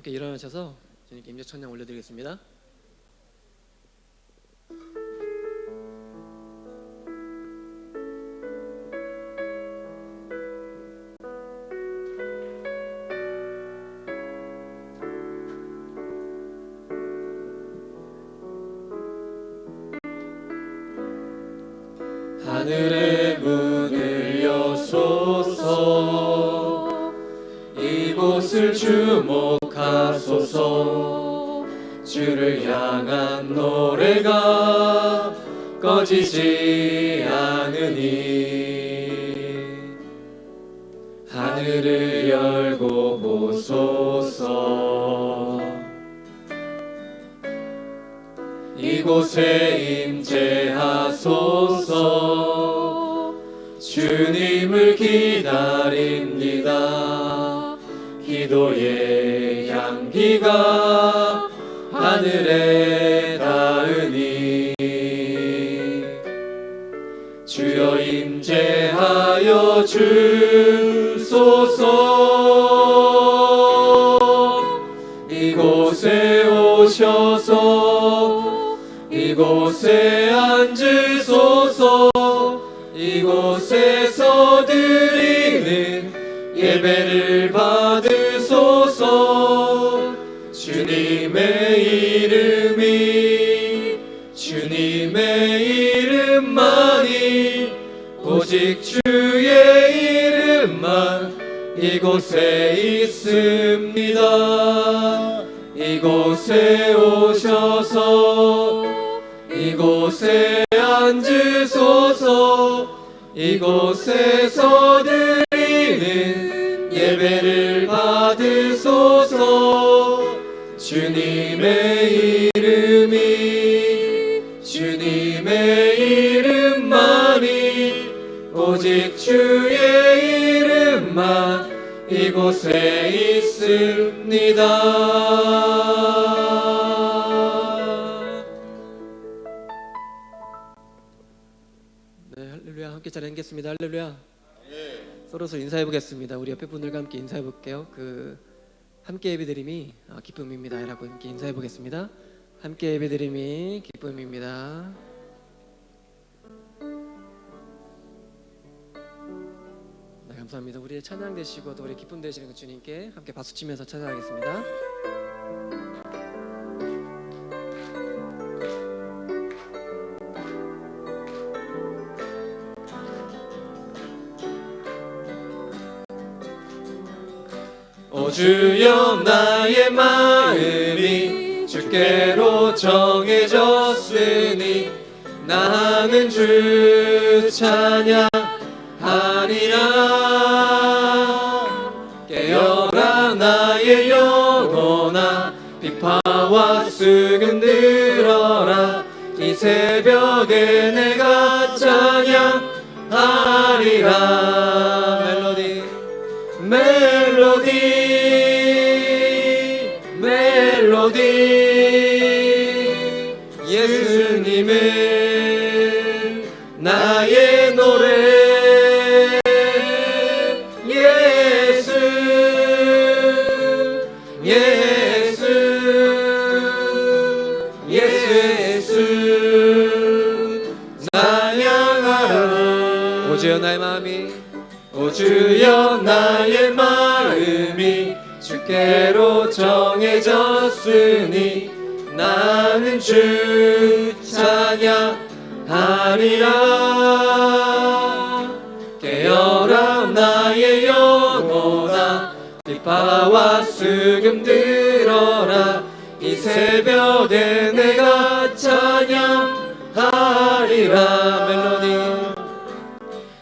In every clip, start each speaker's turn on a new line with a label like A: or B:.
A: 함께 일어나셔서 주님께 임재 찬양 올려드리겠습니다.
B: 하늘의 문을 여소서, 이곳을 주목하소서. 주를 향한 노래가 꺼지지 않으니 하늘을 열고 보소서. 이곳에 임재하소서. 주님을 기다립니다. 기도의 향기가 하늘에 닿으니 주여 임재하여 주소서. 이곳에 오셔서 이곳에 앉으소서. 이곳에서 드리는 예배를 받으소서. 주님의 이름만이 오직 주의 이름만 이곳에 있습니다. 이곳에 오셔서 이곳에 앉으소서. 이곳에서 드리는 예배를 받으소서. 주님의 이름만이 오직 주의 이름만 이곳에 있습니다.
A: 네, 할렐루야. 함께 찬양하겠습니다. 할렐루야. 서로서 인사해 보겠습니다. 우리 옆에 분들과 함께 인사해 볼게요. 함께 예배드림이 기쁨입니다 라고 함께 인사해 보겠습니다. 함께 예배드림이 기쁨입니다. 네, 감사합니다. 우리의 찬양 되시고 또 우리 기쁨 되시는 그 주님께 함께 박수치면서 찬양하겠습니다.
B: 오 주여, 나의 마음이 주께로 정해졌으니 나는 주 찬양하리라. 깨어라 나의 영혼아, 비파와 수금 들어라. 이 새벽에 내가 찬양하리라. 멜로디 예수님은 나의 노래. 예수 찬양하라.
A: 오 주여, 나의 마음이
B: 오 주여, 나의 마음이 주께로 정해졌으니 나는 주 찬양하리라. 깨어라 나의 영혼아, 비파와 수금 들어라. 이 새벽에 내가 찬양하리라.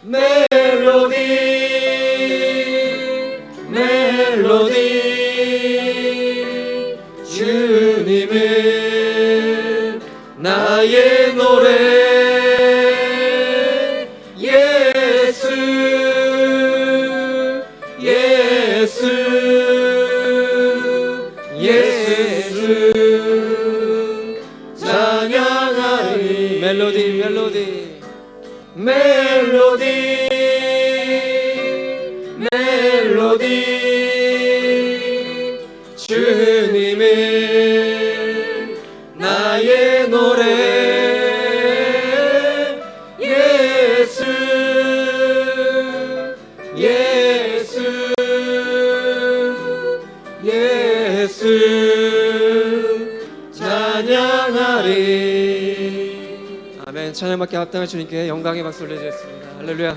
B: 멜로디 주님은 나의 노래. 예수 찬양하리. 멜로디
A: 찬양받게 합당한 주님께 영광의 박수 올려드렸습니다. 할렐루야.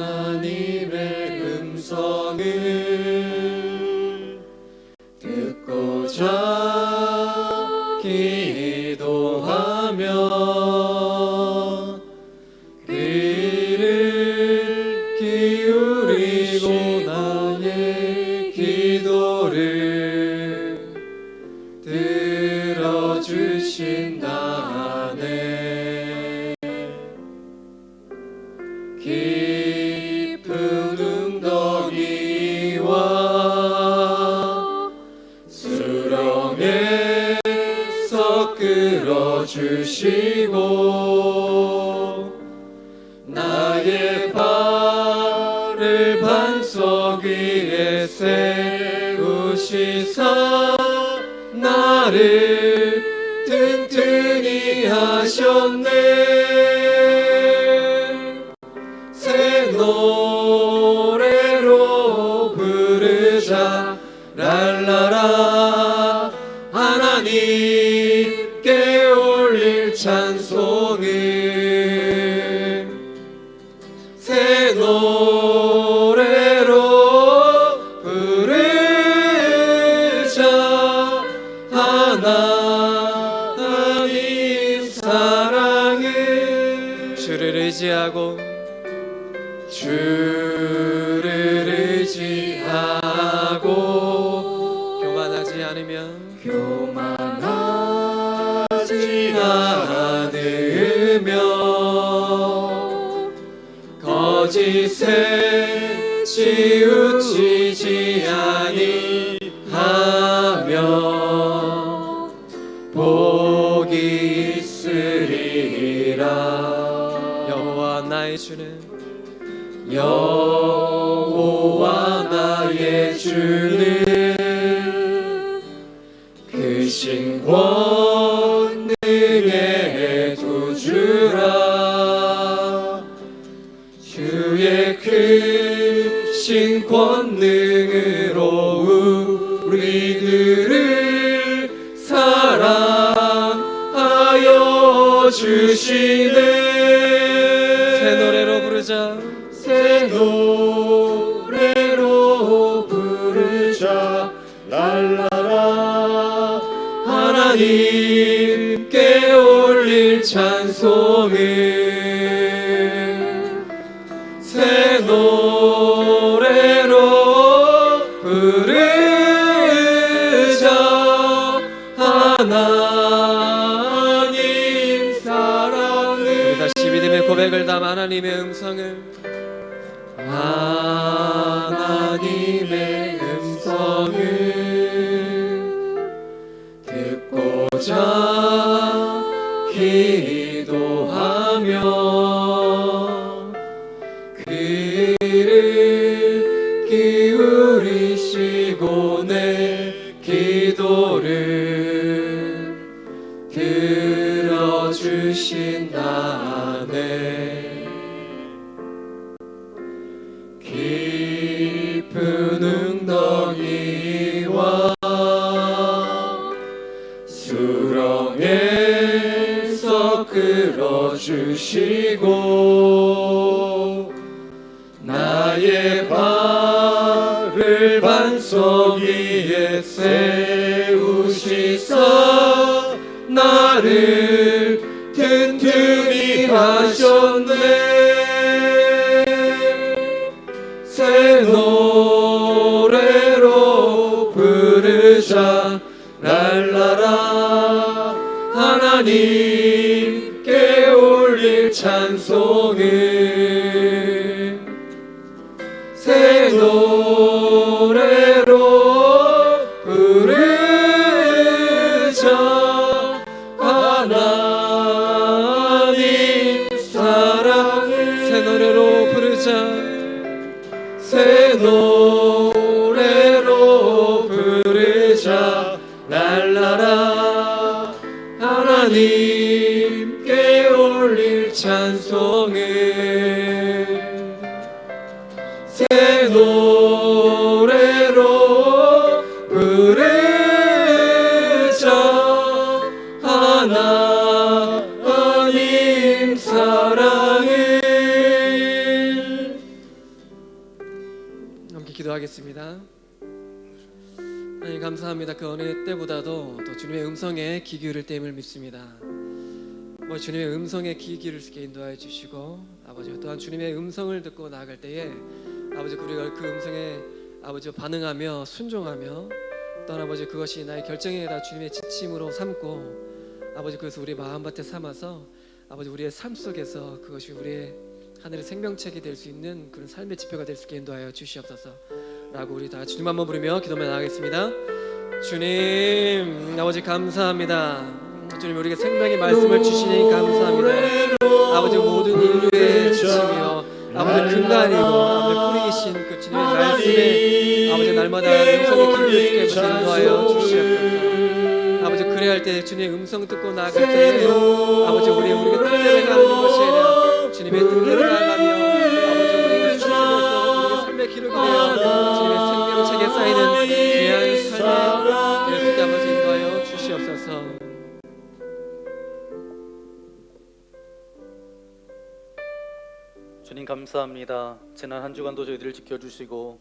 B: 하나님의 음성을 듣고자 기도하며 귀를 기울이고 나의 기도를 들어주신다네. 깊은 웅덩이와 수렁에서 끌어주시고 나의 발을 반석 위에 세우시사 나를 튼튼히 하셨네. 새 노래로 부르자 랄라라. 하나님께 올릴 찬송을 새 노래로 부르자. 하나님 사랑을
A: 주를 의지하고
B: 주를 의지하고
A: 교만하지 않으면
B: 교만하지 않으며 거짓에 치우치지 아니하며 복이 있으리라.
A: 여호와 나의 주는
B: 여호와 나의 주는 크신 권능의 구주라. 주의 크신 권능으로 우리들을 사랑하여 주시네.
A: 새 노래로 부르자.
B: 새 노래로 부르자 랄라라. 하나님께 올릴 찬송을 새 노래로 부르자. 하나님 사랑을
A: 다시 믿음의 고백을 담아 하나님의 음성을
B: 하나님의 음성을 듣고자 기도하며 귀를 기울이시고 내 기도를 들어주신다네. 깊은 웅덩이와 수렁에서 끌어주시고 나의 발을 반석 위에 세우시사 나를 튼튼히 하셨네. 새 노래로 부르자 랄라라. 하나님께 올릴 찬송을 새 노래로 부르자. 하나님 사랑을
A: 새 노래로 부르자.
B: 새 노래로 부르자 랄라라. 올릴 찬송을 새 노래로 부르자. 하나님 사랑을.
A: 함께 기도하겠습니다. 하나님 감사합니다. 그 어느 때보다도 또 주님의 음성에 귀 기울일 때임을 믿습니다. 주님의 음성에 귀 기울일 수 있게 인도하여 주시고, 아버지 또한 주님의 음성을 듣고 나아갈 때에 아버지 우리가 그 음성에 아버지 반응하며 순종하며, 또한 아버지 그것이 나의 결정이라 주님의 지침으로 삼고, 아버지 그것을 우리의 마음밭에 삼아서 아버지 우리의 삶 속에서 그것이 우리의 하늘의 생명책이 될 수 있는 그런 삶의 지표가 될 수 있게 인도하여 주시옵소서 라고 우리 다 같이 주님 한번 부르며 기도만 나가겠습니다. 주님 아버지 감사합니다. 주님 우리에게 생명의 말씀을 주시니 감사합니다. 아버지 모든 인류의 지침이요 아버지 근간이고 아버지 뿌리이신 그 주님의 말씀에 아버지 날마다 음성의 귀를 듣게 인도하여 주시옵소서. 아버지 그래야 할 때 주님의 음성 듣고 나아갈 때에 아버지 우리가 뜻대로 가는 것이 아니라 주님의 뜻대로 나아가며 아버지 우리가 순종해서 우리의 삶의 기록이 되어 주님의 생명책에 쌓이는 귀한 삶이 될 수 있게 아버지 인도하여 주시옵소서.
C: 주님 감사합니다. 지난 한 주간도 저희들을 지켜주시고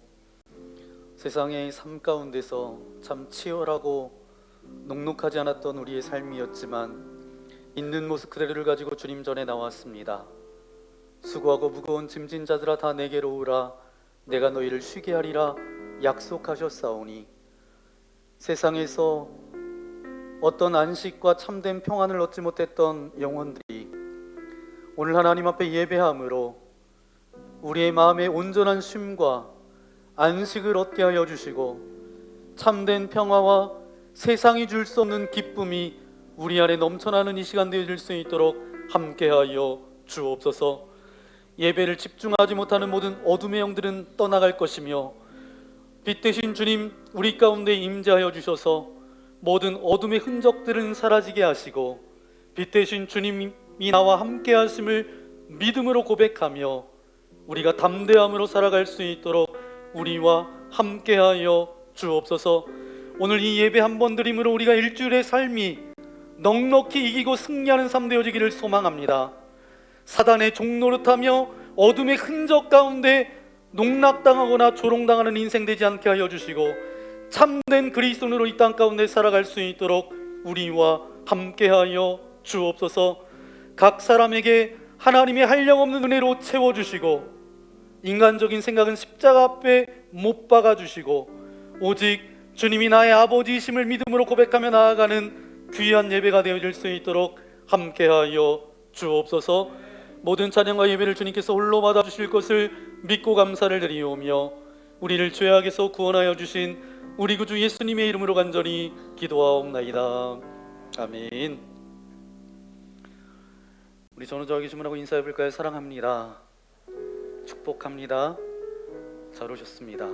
C: 세상의 삶 가운데서 참 치열하고 녹록하지 않았던 우리의 삶이었지만 있는 모습 그대로를 가지고 주님 전에 나왔습니다. 수고하고 무거운 짐진 자들아 다 내게로 오라. 내가 너희를 쉬게 하리라 약속하셨사오니, 세상에서 어떤 안식과 참된 평안을 얻지 못했던 영혼들이 오늘 하나님 앞에 예배함으로 우리의 마음에 온전한 쉼과 안식을 얻게 하여 주시고 참된 평화와 세상이 줄 수 없는 기쁨이 우리 안에 넘쳐나는 이 시간 되어질 수 있도록 함께하여 주옵소서. 예배를 집중하지 못하는 모든 어둠의 영들은 떠나갈 것이며 빛 대신 주님 우리 가운데 임재하여 주셔서 모든 어둠의 흔적들은 사라지게 하시고 빛 대신 주님이 나와 함께 하심을 믿음으로 고백하며 우리가 담대함으로 살아갈 수 있도록 우리와 함께하여 주옵소서. 오늘 이 예배 한 번 드림으로 우리가 일주일의 삶이 넉넉히 이기고 승리하는 삶 되어지기를 소망합니다. 사단의 종노릇하며 어둠의 흔적 가운데 농락당하거나 조롱당하는 인생 되지 않게 하여 주시고 참된 그리스도인으로 이 땅 가운데 살아갈 수 있도록 우리와 함께하여 주옵소서. 각 사람에게 하나님의 한량없는 은혜로 채워주시고 인간적인 생각은 십자가 앞에 못 박아주시고 오직 주님이 나의 아버지이심을 믿음으로 고백하며 나아가는 귀한 예배가 되어질 수 있도록 함께하여 주옵소서. 모든 찬양과 예배를 주님께서 홀로 받아주실 것을 믿고 감사를 드리오며 우리를 죄악에서 구원하여 주신 우리 구주 예수님의 이름으로 간절히 기도하옵나이다. 아멘. 우리 전우저에게 주문하고 인사해 볼까요? 사랑합니다. 축복합니다. 잘 오셨습니다.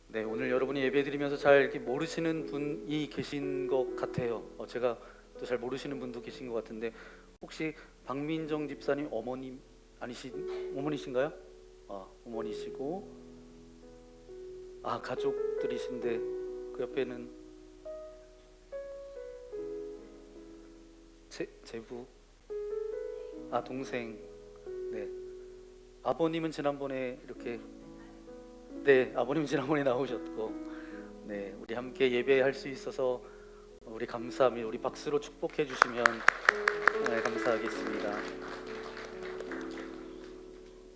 C: 네, 오늘 여러분이 예배 드리면서 잘 이렇게 모르시는 분이 계신 것 같아요. 제가 또 잘 모르시는 분도 계신 것 같은데 혹시 박민정 집사님 어머님 어머니신가요? 어머니시고 가족들이신데 그 옆에는 제부 동생. 네, 아버님은 지난번에 이렇게 아버님 지난번에 나오셨고 네, 우리 함께 예배할 수 있어서 우리 감사합니다. 우리 박수로 축복해 주시면 감사하겠습니다.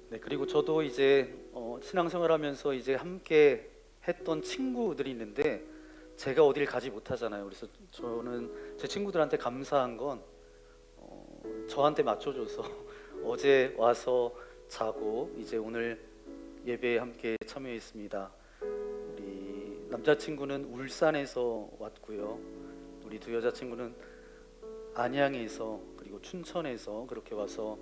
C: 네, 그리고 저도 이제 신앙생활하면서 이제 함께 했던 친구들이 있는데 제가 어딜 가지 못하잖아요. 그래서 저는 제 친구들한테 감사한 건 저한테 맞춰줘서 어제 와서 자고 이제 오늘 예배에 함께 참여했습니다. 우리 남자친구는 울산에서 왔고요. 우리 두 여자친구는 안양에서 그리고 춘천에서 그렇게 와서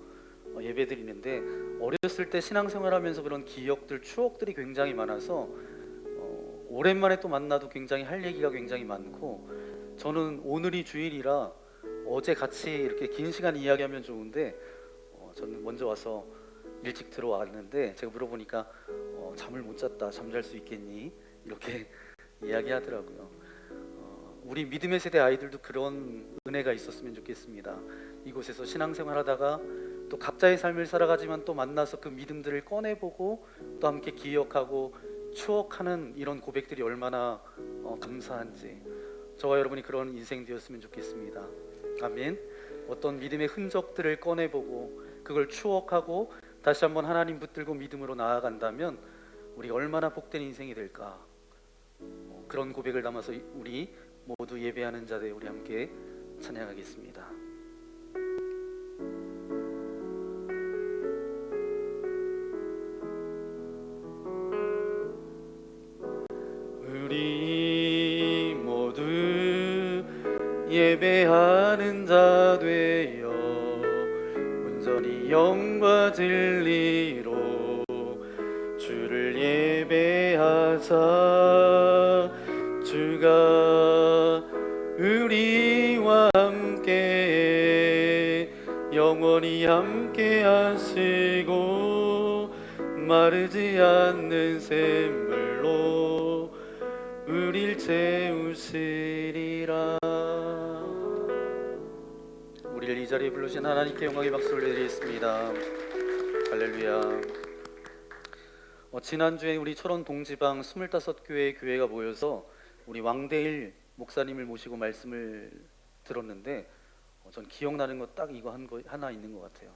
C: 예배 드리는데 어렸을 때 신앙생활하면서 그런 기억들, 추억들이 굉장히 많아서 오랜만에 또 만나도 굉장히 할 얘기가 굉장히 많고 저는 오늘이 주일이라 어제 같이 이렇게 긴 시간 이야기하면 좋은데 저는 먼저 와서 일찍 들어왔는데 제가 물어보니까 잠을 못 잤다, 잠잘 수 있겠니? 이렇게 이야기하더라고요. 우리 믿음의 세대 아이들도 그런 은혜가 있었으면 좋겠습니다. 이곳에서 신앙생활하다가 또 각자의 삶을 살아가지만 또 만나서 그 믿음들을 꺼내보고 또 함께 기억하고 추억하는 이런 고백들이 얼마나 감사한지, 저와 여러분이 그런 인생 되었으면 좋겠습니다. 아멘. 어떤 믿음의 흔적들을 꺼내보고 그걸 추억하고 다시 한번 하나님 붙들고 믿음으로 나아간다면 우리 얼마나 복된 인생이 될까. 그런 고백을 담아서 우리 모두 예배하는 자들 우리 함께 찬양하겠습니다. 우리 모두 예배하는 자 되어 온전히 영과 진리로 주를 예배하자. 주가 우리와 함께 영원히 함께 하시고 마르지 않는 샘물로 우릴 채우시리라. 우리를 이 자리에 부르신 하나님께 영광의 박수를 드리겠습니다. 할렐루야. 지난주에 우리 철원 동지방 25교회 교회가 모여서 우리 왕대일 목사님을 모시고 말씀을 들었는데 전 기억나는 거 딱 이거 하나 있는 것 같아요.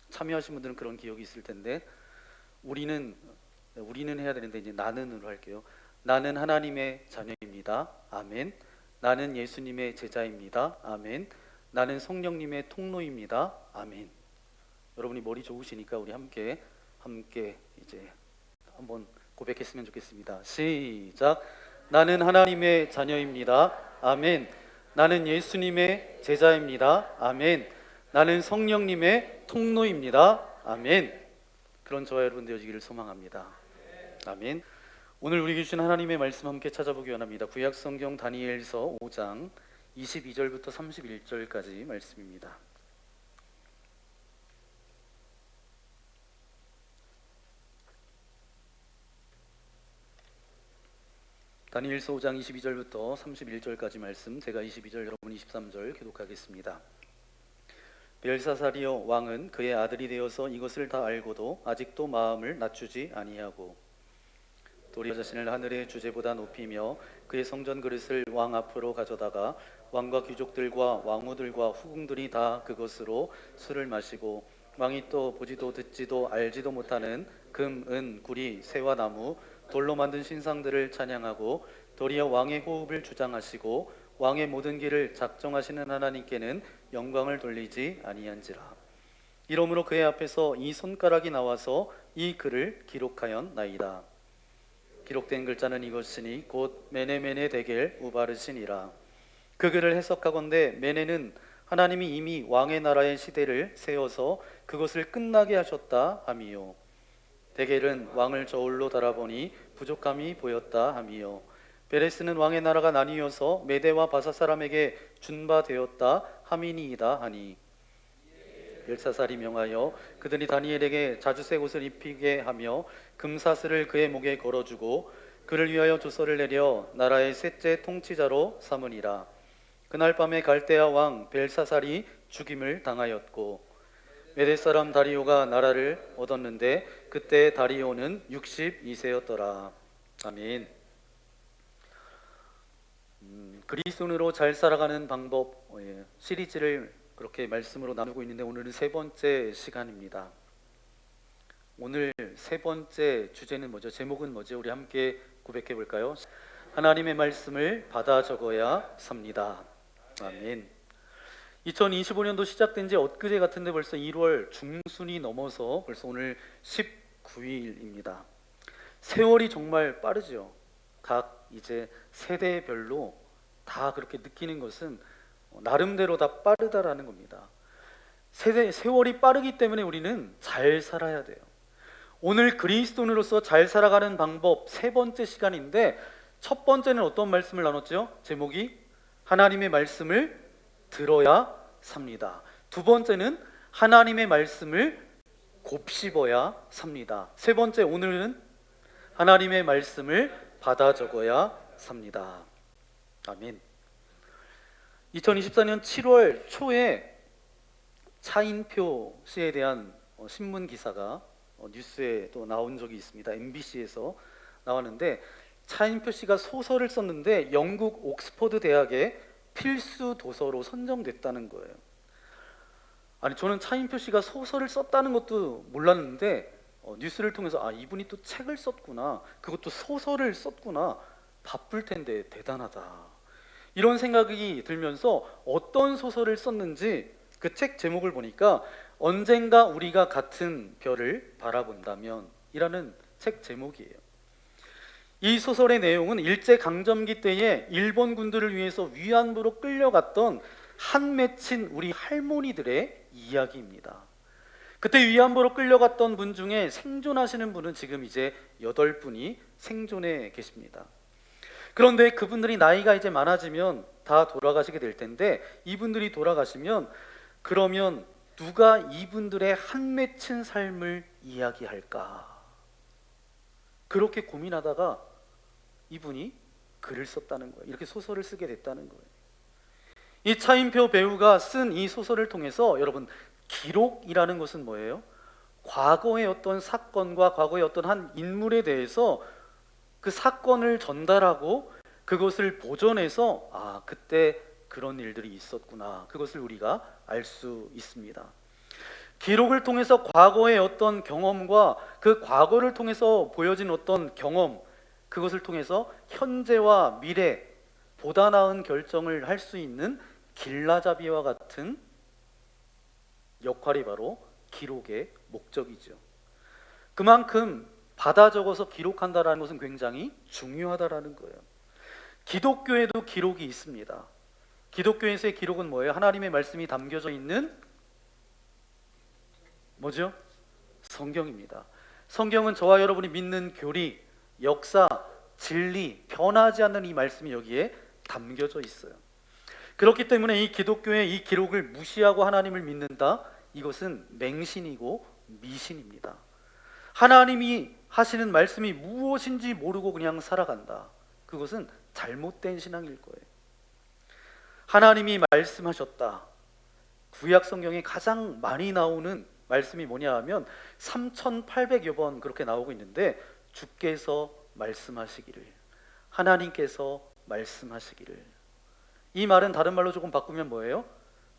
C: 참여하신 분들은 그런 기억이 있을 텐데 우리는 해야 되는데 이제 나는으로 할게요. 나는 하나님의 자녀입니다. 아멘. 나는 예수님의 제자입니다. 아멘. 나는 성령님의 통로입니다. 아멘. 여러분이 머리 좋으시니까 우리 함께 이제 한번 고백했으면 좋겠습니다. 시작. 나는 하나님의 자녀입니다. 아멘. 나는 예수님의 제자입니다. 아멘. 나는 성령님의 통로입니다. 아멘. 그런 저와 여러분 되어지기를 소망합니다. 아멘. 오늘 우리에게 주신 하나님의 말씀 함께 찾아보기 원합니다. 구약성경 다니엘서 5장 22절부터 31절까지 말씀입니다. 다니엘서 5장 22절부터 31절까지 말씀, 제가 22절 여러분 23절 교독하겠습니다. 벨사사리여 왕은 그의 아들이 되어서 이것을 다 알고도 아직도 마음을 낮추지 아니하고 도리어 자신을 하늘의 주제보다 높이며 그의 성전 그릇을 왕 앞으로 가져다가 왕과 귀족들과 왕후들과 후궁들이 다 그것으로 술을 마시고 왕이 또 보지도 듣지도 알지도 못하는 금, 은, 구리, 새와 나무, 돌로 만든 신상들을 찬양하고 도리어 왕의 호흡을 주장하시고 왕의 모든 길을 작정하시는 하나님께는 영광을 돌리지 아니한지라. 이러므로 그의 앞에서 이 손가락이 나와서 이 글을 기록하였나이다. 기록된 글자는 이것이니 곧 메네메네 데겔 우바르시니라. 그 글을 해석하건대 메네는 하나님이 이미 왕의 나라의 시대를 세워서 그것을 끝나게 하셨다 함이요. 데겔은 왕을 저울로 달아보니 부족함이 보였다 함이요. 베레스는 왕의 나라가 나뉘어서 메대와 바사 사람에게 준바되었다 함이니이다 하니 벨사살이 명하여 그들이 다니엘에게 자주색 옷을 입히게 하며 금사슬을 그의 목에 걸어주고 그를 위하여 조서를 내려 나라의 셋째 통치자로 삼으니라. 그날 밤에 갈대아 왕 벨사살이 죽임을 당하였고 메대 사람 다리오가 나라를 얻었는데 그때 다리오는 62세였더라. 아멘. 그리스도인으로 잘 살아가는 방법 시리즈를 그렇게 말씀으로 나누고 있는데 오늘은 세 번째 시간입니다. 오늘 세 번째 주제는 뭐죠? 제목은 뭐죠? 우리 함께 고백해 볼까요? 하나님의 말씀을 받아 적어야 삽니다. 아멘. 2025년도 시작된 지 엊그제 같은데 벌써 1월 중순이 넘어서 벌써 오늘 19일입니다. 세월이 정말 빠르죠. 각 이제 세대별로 다 그렇게 느끼는 것은 나름대로 다 빠르다라는 겁니다. 세월이 빠르기 때문에 우리는 잘 살아야 돼요. 오늘 그리스도인으로서 잘 살아가는 방법 세 번째 시간인데 첫 번째는 어떤 말씀을 나눴죠? 제목이 하나님의 말씀을 들어야 삽니다. 두 번째는 하나님의 말씀을 곱씹어야 삽니다. 세 번째, 오늘은 하나님의 말씀을 받아 적어야 삽니다. 아멘. 2024년 7월 초에 차인표 씨에 대한 신문 기사가 뉴스에 또 나온 적이 있습니다. MBC에서 나왔는데, 차인표 씨가 소설을 썼는데 영국 옥스퍼드 대학의 필수 도서로 선정됐다는 거예요. 아니, 저는 차인표 씨가 소설을 썼다는 것도 몰랐는데 뉴스를 통해서 이분이 또 책을 썼구나, 그것도 소설을 썼구나, 바쁠 텐데 대단하다, 이런 생각이 들면서 어떤 소설을 썼는지 그 책 제목을 보니까 언젠가 우리가 같은 별을 바라본다면 이라는 책 제목이에요. 이 소설의 내용은 일제강점기 때에 일본 군들을 위해서 위안부로 끌려갔던 한 맺힌 우리 할머니들의 이야기입니다. 그때 위안부로 끌려갔던 분 중에 생존하시는 분은 지금 이제 8분이 생존해 계십니다. 그런데 그분들이 나이가 이제 많아지면 다 돌아가시게 될 텐데, 이분들이 돌아가시면 그러면 누가 이분들의 한 맺힌 삶을 이야기할까? 그렇게 고민하다가 이분이 글을 썼다는 거예요. 이렇게 소설을 쓰게 됐다는 거예요. 이 차인표 배우가 쓴 이 소설을 통해서, 여러분, 기록이라는 것은 뭐예요? 과거의 어떤 사건과 과거의 어떤 한 인물에 대해서 그 사건을 전달하고 그것을 보존해서 그때 그런 일들이 있었구나, 그것을 우리가 알 수 있습니다. 기록을 통해서 과거의 어떤 경험과 그 과거를 통해서 보여진 어떤 경험, 그것을 통해서 현재와 미래 보다 나은 결정을 할 수 있는 길라잡이와 같은 역할이 바로 기록의 목적이죠. 그만큼 받아 적어서 기록한다라는 것은 굉장히 중요하다라는 거예요. 기독교에도 기록이 있습니다. 기독교에서의 기록은 뭐예요? 하나님의 말씀이 담겨져 있는 뭐죠? 성경입니다. 성경은 저와 여러분이 믿는 교리, 역사, 진리, 변하지 않는 이 말씀이 여기에 담겨져 있어요. 그렇기 때문에 이 기독교의 이 기록을 무시하고 하나님을 믿는다, 이것은 맹신이고 미신입니다. 하나님이 하시는 말씀이 무엇인지 모르고 그냥 살아간다, 그것은 잘못된 신앙일 거예요. 하나님이 말씀하셨다. 구약 성경에 가장 많이 나오는 말씀이 뭐냐 하면 3,800여 번 그렇게 나오고 있는데, 주께서 말씀하시기를, 하나님께서 말씀하시기를. 이 말은 다른 말로 조금 바꾸면 뭐예요?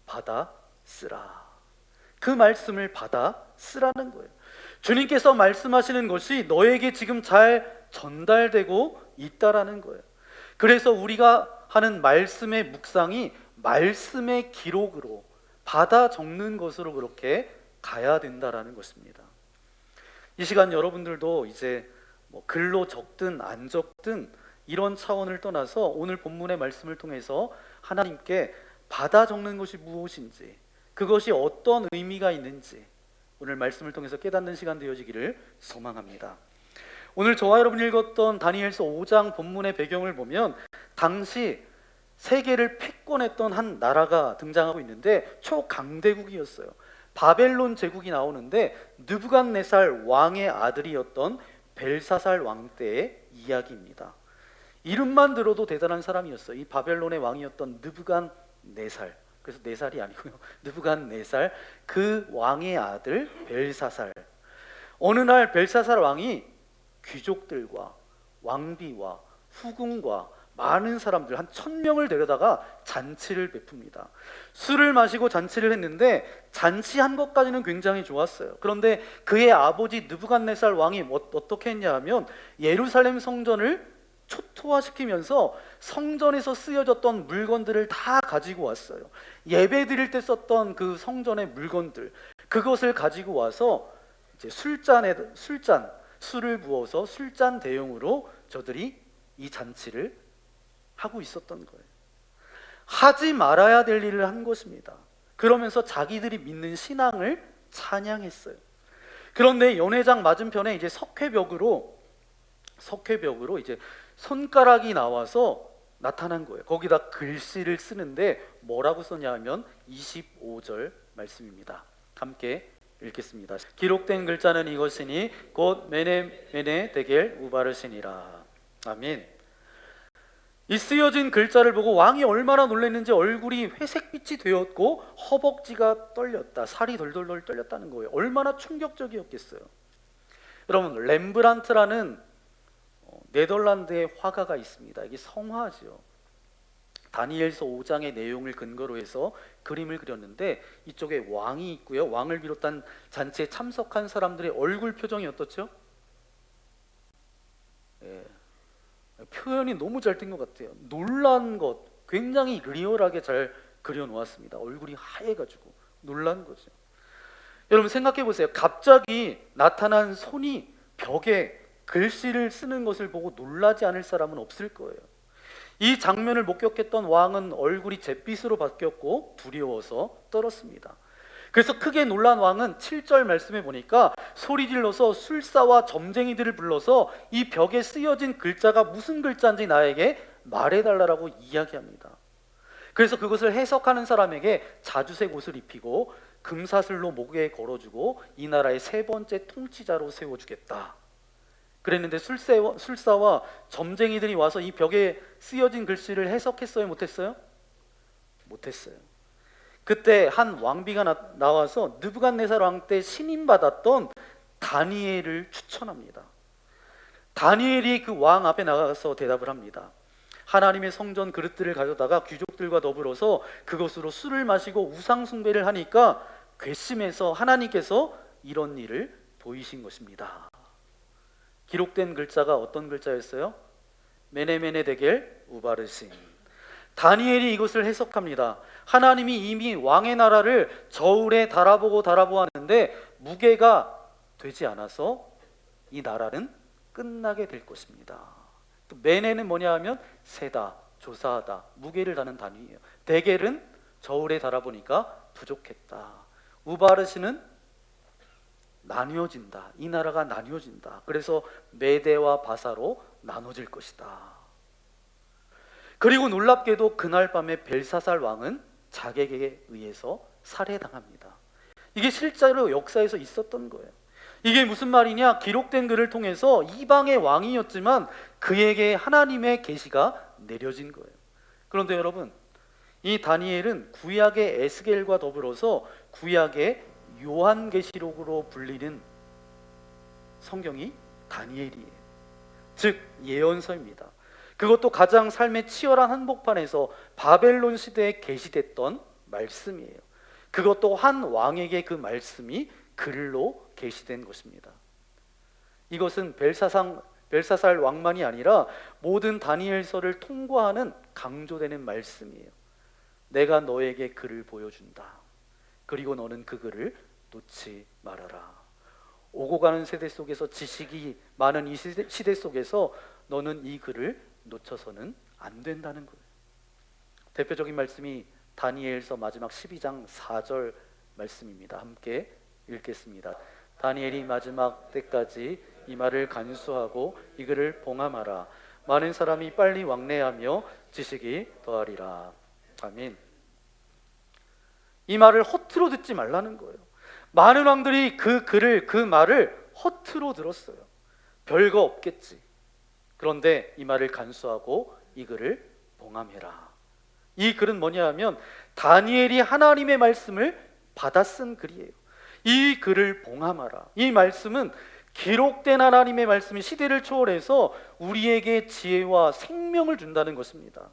C: 받아 쓰라. 그 말씀을 받아 쓰라는 거예요. 주님께서 말씀하시는 것이 너에게 지금 잘 전달되고 있다라는 거예요. 그래서 우리가 하는 말씀의 묵상이 말씀의 기록으로 받아 적는 것으로 그렇게 가야 된다라는 것입니다. 이 시간 여러분들도 이제 글로 적든 안 적든 이런 차원을 떠나서 오늘 본문의 말씀을 통해서 하나님께 받아 적는 것이 무엇인지, 그것이 어떤 의미가 있는지 오늘 말씀을 통해서 깨닫는 시간 되어지기를 소망합니다. 오늘 저와 여러분이 읽었던 다니엘서 5장 본문의 배경을 보면 당시 세계를 패권했던 한 나라가 등장하고 있는데 초강대국이었어요. 바벨론 제국이 나오는데 느부갓네살 왕의 아들이었던 벨사살 왕 때의 이야기입니다. 이름만 들어도 대단한 사람이었어요. 이 바벨론의 왕이었던 느부갓네살, 그래서 4살이 아니고요, 느부갓네살, 그 왕의 아들 벨사살. 어느 날 벨사살 왕이 귀족들과 왕비와 후궁과 많은 사람들 한 1,000명을 데려다가 잔치를 베풉니다. 술을 마시고 잔치를 했는데 잔치한 것까지는 굉장히 좋았어요. 그런데 그의 아버지 느부갓네살 왕이 어떻게 했냐 하면 예루살렘 성전을 초토화시키면서 성전에서 쓰여졌던 물건들을 다 가지고 왔어요. 예배 드릴 때 썼던 그 성전의 물건들, 그것을 가지고 와서 이제 술을 부어서 술잔 대용으로 저들이 이 잔치를 하고 있었던 거예요. 하지 말아야 될 일을 한 것입니다. 그러면서 자기들이 믿는 신앙을 찬양했어요. 그런데 연회장 맞은편에 이제 석회벽으로 이제 손가락이 나와서 나타난 거예요. 거기다 글씨를 쓰는데 뭐라고 썼냐 하면 25절 말씀입니다. 함께 읽겠습니다. 기록된 글자는 이것이니 곧 메네 데겔 우바르시니라. 아멘. 이 쓰여진 글자를 보고 왕이 얼마나 놀랐는지 얼굴이 회색빛이 되었고 허벅지가 떨렸다. 살이 덜덜덜 떨렸다는 거예요. 얼마나 충격적이었겠어요. 여러분, 렘브란트라는 네덜란드의 화가가 있습니다. 이게 성화죠. 다니엘서 5장의 내용을 근거로 해서 그림을 그렸는데 이쪽에 왕이 있고요. 왕을 비롯한 잔치에 참석한 사람들의 얼굴 표정이 어떻죠? 예, 표현이 너무 잘 된 것 같아요. 놀란 것, 굉장히 리얼하게 잘 그려놓았습니다. 얼굴이 하얘가지고 놀란 거죠. 여러분 생각해 보세요. 갑자기 나타난 손이 벽에 글씨를 쓰는 것을 보고 놀라지 않을 사람은 없을 거예요. 이 장면을 목격했던 왕은 얼굴이 잿빛으로 바뀌었고 두려워서 떨었습니다. 그래서 크게 놀란 왕은 7절 말씀에 보니까 소리 질러서 술사와 점쟁이들을 불러서 이 벽에 쓰여진 글자가 무슨 글자인지 나에게 말해달라고 이야기합니다. 그래서 그것을 해석하는 사람에게 자주색 옷을 입히고 금사슬로 목에 걸어주고 이 나라의 세 번째 통치자로 세워주겠다. 그랬는데 술사와 점쟁이들이 와서 이 벽에 쓰여진 글씨를 해석했어요? 못했어요? 못했어요. 그때 한 왕비가 나와서 느부갓네살 왕 때 신임받았던 다니엘을 추천합니다. 다니엘이 그 왕 앞에 나가서 대답을 합니다. 하나님의 성전 그릇들을 가져다가 귀족들과 더불어서 그것으로 술을 마시고 우상 숭배를 하니까 괘씸해서 하나님께서 이런 일을 보이신 것입니다. 기록된 글자가 어떤 글자였어요? 메네 데겔 우바르신. 다니엘이 이것을 해석합니다. 하나님이 이미 왕의 나라를 저울에 달아보았는데 무게가 되지 않아서 이 나라는 끝나게 될 것입니다. 또 메네는 뭐냐 하면 세다, 조사하다, 무게를 다는 단위예요. 데겔은 저울에 달아보니까 부족했다. 우바르신은 나뉘어진다. 이 나라가 나뉘어진다. 그래서 메대와 바사로 나눠질 것이다. 그리고 놀랍게도 그날 밤에 벨사살 왕은 자객에 의해서 살해당합니다. 이게 실제로 역사에서 있었던 거예요. 이게 무슨 말이냐? 기록된 글을 통해서 이방의 왕이었지만 그에게 하나님의 계시가 내려진 거예요. 그런데 여러분, 이 다니엘은 구약의 에스겔과 더불어서 구약의 요한계시록으로 불리는 성경이 다니엘이에요. 즉 예언서입니다. 그것도 가장 삶의 치열한 한복판에서 바벨론 시대에 계시됐던 말씀이에요. 그것도 한 왕에게 그 말씀이 글로 계시된 것입니다. 이것은 벨사살 왕만이 아니라 모든 다니엘서를 통과하는 강조되는 말씀이에요. 내가 너에게 글을 보여준다. 그리고 너는 그 글을 놓지 말아라. 오고 가는 세대 속에서 지식이 많은 이 시대 속에서 너는 이 글을 놓쳐서는 안 된다는 거예요. 대표적인 말씀이 다니엘서 마지막 12장 4절 말씀입니다. 함께 읽겠습니다. 다니엘이 마지막 때까지 이 말을 간수하고 이 글을 봉함하라. 많은 사람이 빨리 왕래하며 지식이 더하리라. 아멘. 이 말을 허투루 듣지 말라는 거예요. 많은 왕들이 그 글을, 그 말을 허투루 들었어요. 별거 없겠지. 그런데 이 말을 간수하고 이 글을 봉함해라. 이 글은 뭐냐 하면 다니엘이 하나님의 말씀을 받아 쓴 글이에요. 이 글을 봉함하라. 이 말씀은 기록된 하나님의 말씀이 시대를 초월해서 우리에게 지혜와 생명을 준다는 것입니다.